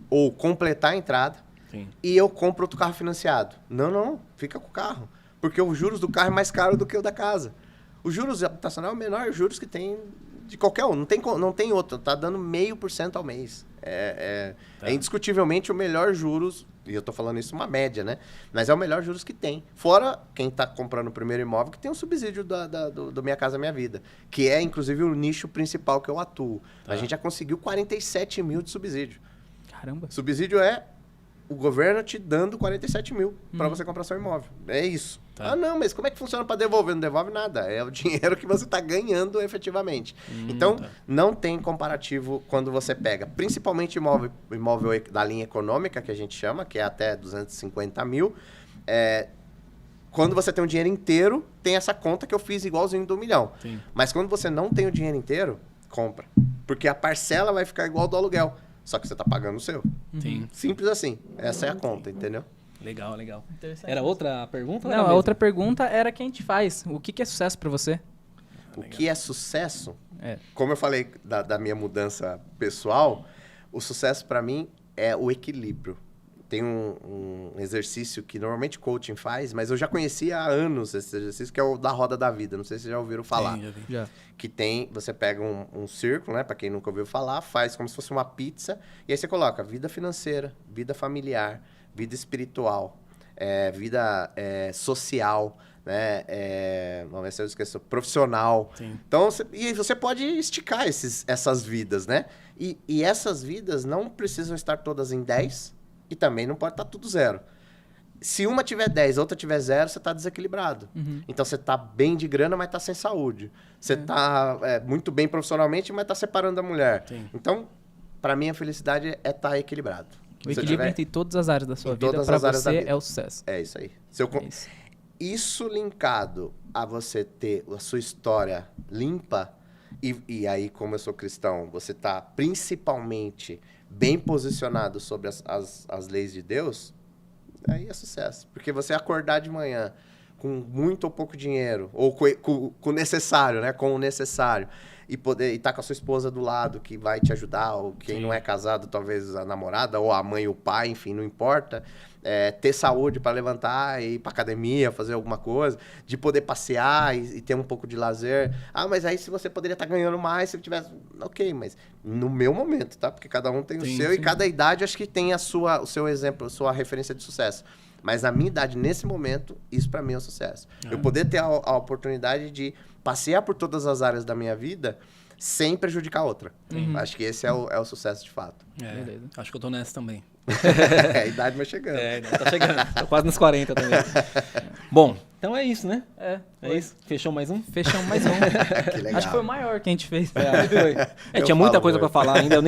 ou completar a entrada. Sim. E eu compro outro carro financiado. Não, fica com o carro. Porque os juros do carro é mais caro do que o da casa. Os juros habitacional é o menor juros que tem de qualquer um. Não tem outro. Tá dando 0,5% ao mês. É indiscutivelmente o melhor juros, e eu tô falando isso uma média, né? Mas é o melhor juros que tem. Fora quem tá comprando o primeiro imóvel, que tem um subsídio do Minha Casa Minha Vida. Que é, inclusive, o nicho principal que eu atuo. Tá. A gente já conseguiu 47 mil de subsídio. Caramba. Subsídio é o governo te dando 47 mil para você comprar seu imóvel. É isso. Tá. Ah, não, mas como é que funciona para devolver? Não devolve nada. É o dinheiro que você está ganhando efetivamente. Então, não tem comparativo quando você pega, principalmente imóvel da linha econômica, que a gente chama, que é até 250 mil. Quando você tem o dinheiro inteiro, tem essa conta que eu fiz igualzinho do R$1 milhão. Sim. Mas quando você não tem o dinheiro inteiro, compra. Porque a parcela vai ficar igual do aluguel. Só que você está pagando o seu. Sim. Simples assim. Essa é a conta, entendeu? Legal. Interessante. Era outra pergunta? ou Não, era a mesmo? outra pergunta era quem te faz. O que é sucesso pra você? O que é sucesso? É. Como eu falei da minha mudança pessoal, o sucesso para mim é o equilíbrio. Tem um exercício que normalmente coaching faz, mas eu já conhecia há anos esse exercício, que é o da roda da vida. Não sei se vocês já ouviram falar. Sim, já vi. Já. Que tem, você pega um círculo, né? Para quem nunca ouviu falar, faz como se fosse uma pizza, e aí você coloca vida financeira, vida familiar, vida espiritual, vida social, né? Vamos ver se eu esqueço, profissional. Sim. Então, e você pode esticar essas vidas, né? E essas vidas não precisam estar todas em 10 e também não pode estar tudo 0. Se uma tiver 10, a outra tiver 0, você está desequilibrado. Então, você está bem de grana, mas está sem saúde. Você está muito bem profissionalmente, mas está separando a mulher. Sim. Então, para mim, a felicidade é estar equilibrado. O equilíbrio entre todas as áreas da sua vida, para você, é o sucesso. É isso aí. Isso linkado a você ter a sua história limpa, e aí, como eu sou cristão, você está principalmente bem posicionado sobre as leis de Deus, aí é sucesso. Porque você acordar de manhã com muito ou pouco dinheiro, ou com o necessário, né? Com o necessário, e poder estar com a sua esposa do lado, que vai te ajudar, ou quem não é casado, talvez a namorada, ou a mãe ou o pai, enfim, não importa. Ter saúde para levantar e ir para academia, fazer alguma coisa, de poder passear e ter um pouco de lazer. Ah, mas aí se você poderia estar ganhando mais se tivesse... Ok, mas no meu momento, tá? Porque cada um tem o seu e cada idade acho que tem o seu exemplo, a sua referência de sucesso. Mas na minha idade, nesse momento, isso para mim é um sucesso. Eu poder ter a oportunidade de passear por todas as áreas da minha vida sem prejudicar a outra. Acho que esse é o sucesso de fato. Beleza. Acho que eu tô nessa também. A idade vai chegando. Tá chegando. Tô quase nos 40 também. Bom, então é isso, né? É isso. Fechou mais um? Fechamos mais um. Que legal. Acho que foi o maior que a gente fez. Tinha muita coisa pra falar ainda. Eu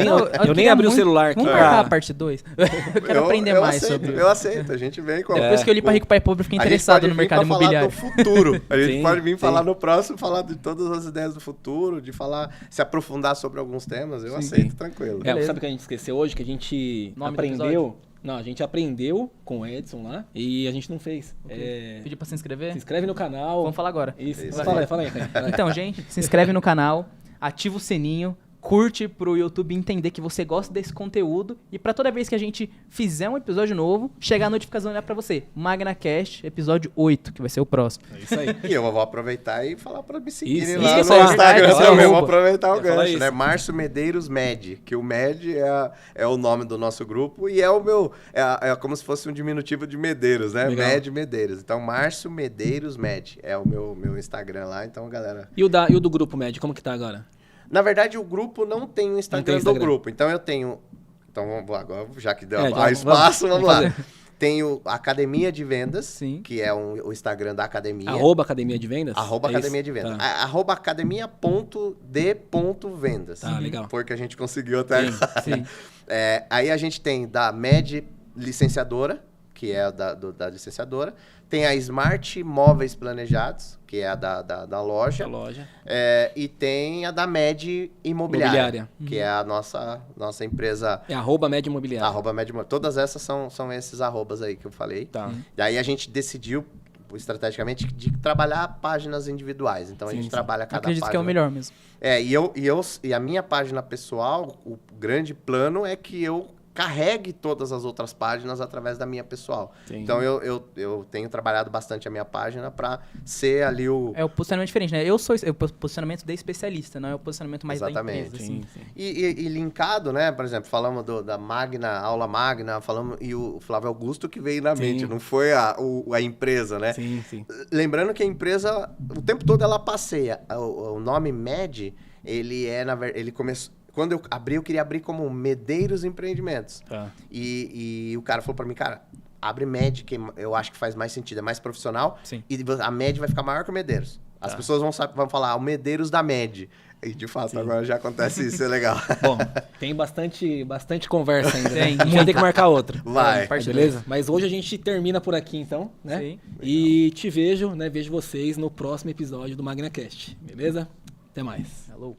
nem abri o celular aqui. Vamos marcar a parte 2? Eu quero aprender mais sobre... Eu aceito, a gente vem com... Depois que eu li pra Rico Pai Pobre, eu fiquei interessado no mercado imobiliário. A gente pode vir pra falar do futuro. A gente pode vir falar no próximo, falar de todas as ideias do futuro, de falar, se aprofundar sobre alguns temas. Eu aceito, tranquilo. Sabe o que a gente esqueceu hoje? Que a gente aprendeu... Não, a gente aprendeu com o Edson lá e a gente não fez. Pediu pra se inscrever? Se inscreve no canal. Vamos falar agora. Isso. Fala aí, cara. Então, gente, se inscreve no canal, ativa o sininho, curte pro YouTube entender que você gosta desse conteúdo e pra toda vez que a gente fizer um episódio novo, chegar a notificação lá pra você. MagnaCast, episódio 8, que vai ser o próximo. É isso aí. E eu vou aproveitar e falar pra me seguirem Isso, lá no isso é Instagram verdade, também. é Vou aproveitar o gancho, isso. né? Márcio Medeiros Med, que o Med é o nome do nosso grupo e é o meu... É como se fosse um diminutivo de Medeiros, né? Legal. Med Medeiros. Então, Márcio Medeiros Med é o meu Instagram lá. Então, galera... E o do Grupo Med, como que tá agora? Na verdade, o grupo não tem o Instagram do grupo. Então, eu tenho... Então, vamos lá. Agora, já que deu espaço, vamos lá. Tenho Academia de Vendas, Sim. que é o Instagram da academia. Academia de Vendas? Academia de Vendas. Tá. Academia.d.vendas. Tá, legal. Foi que a gente conseguiu até agora. Sim. Aí a gente tem da Med Licenciadora, que é da licenciadora. Tem a Smart Móveis Planejados, que é a da loja. Da loja. E tem a da Med Imobiliária. Que é a nossa empresa... É @Med Imobiliária. @Med Imobiliária. Todas essas são esses arrobas aí que eu falei. Tá. E aí a gente decidiu, estrategicamente, de trabalhar páginas individuais. Então, a gente trabalha cada Acredito página. que é o melhor mesmo. E a minha página pessoal, o grande plano é que eu carregue todas as outras páginas através da minha pessoal. Sim. Então, eu tenho trabalhado bastante a minha página para ser ali o... É o posicionamento diferente, né? Eu sou o posicionamento de especialista, não é o posicionamento mais da empresa. Assim. Sim. E linkado, né? Por exemplo, falamos da Magna, aula Magna, e o Flávio Augusto que veio na mente, não foi a empresa, né? Sim. Lembrando que a empresa, o tempo todo ela passeia. O nome Med, ele começou... Quando eu abri, eu queria abrir como Medeiros Empreendimentos. Tá. E o cara falou pra mim, cara, abre Med, que eu acho que faz mais sentido, é mais profissional. Sim. E a Med vai ficar maior que o Medeiros. As pessoas vão falar, o Medeiros da Med. E de fato, agora já acontece isso, é legal. Bom, tem bastante conversa ainda. Tem, né? A gente vai ter que marcar outra. Vai. Beleza? Mas hoje a gente termina por aqui, então, né? Sim. E te vejo, né? Vejo vocês no próximo episódio do MagnaCast. Beleza? Até mais. Alô.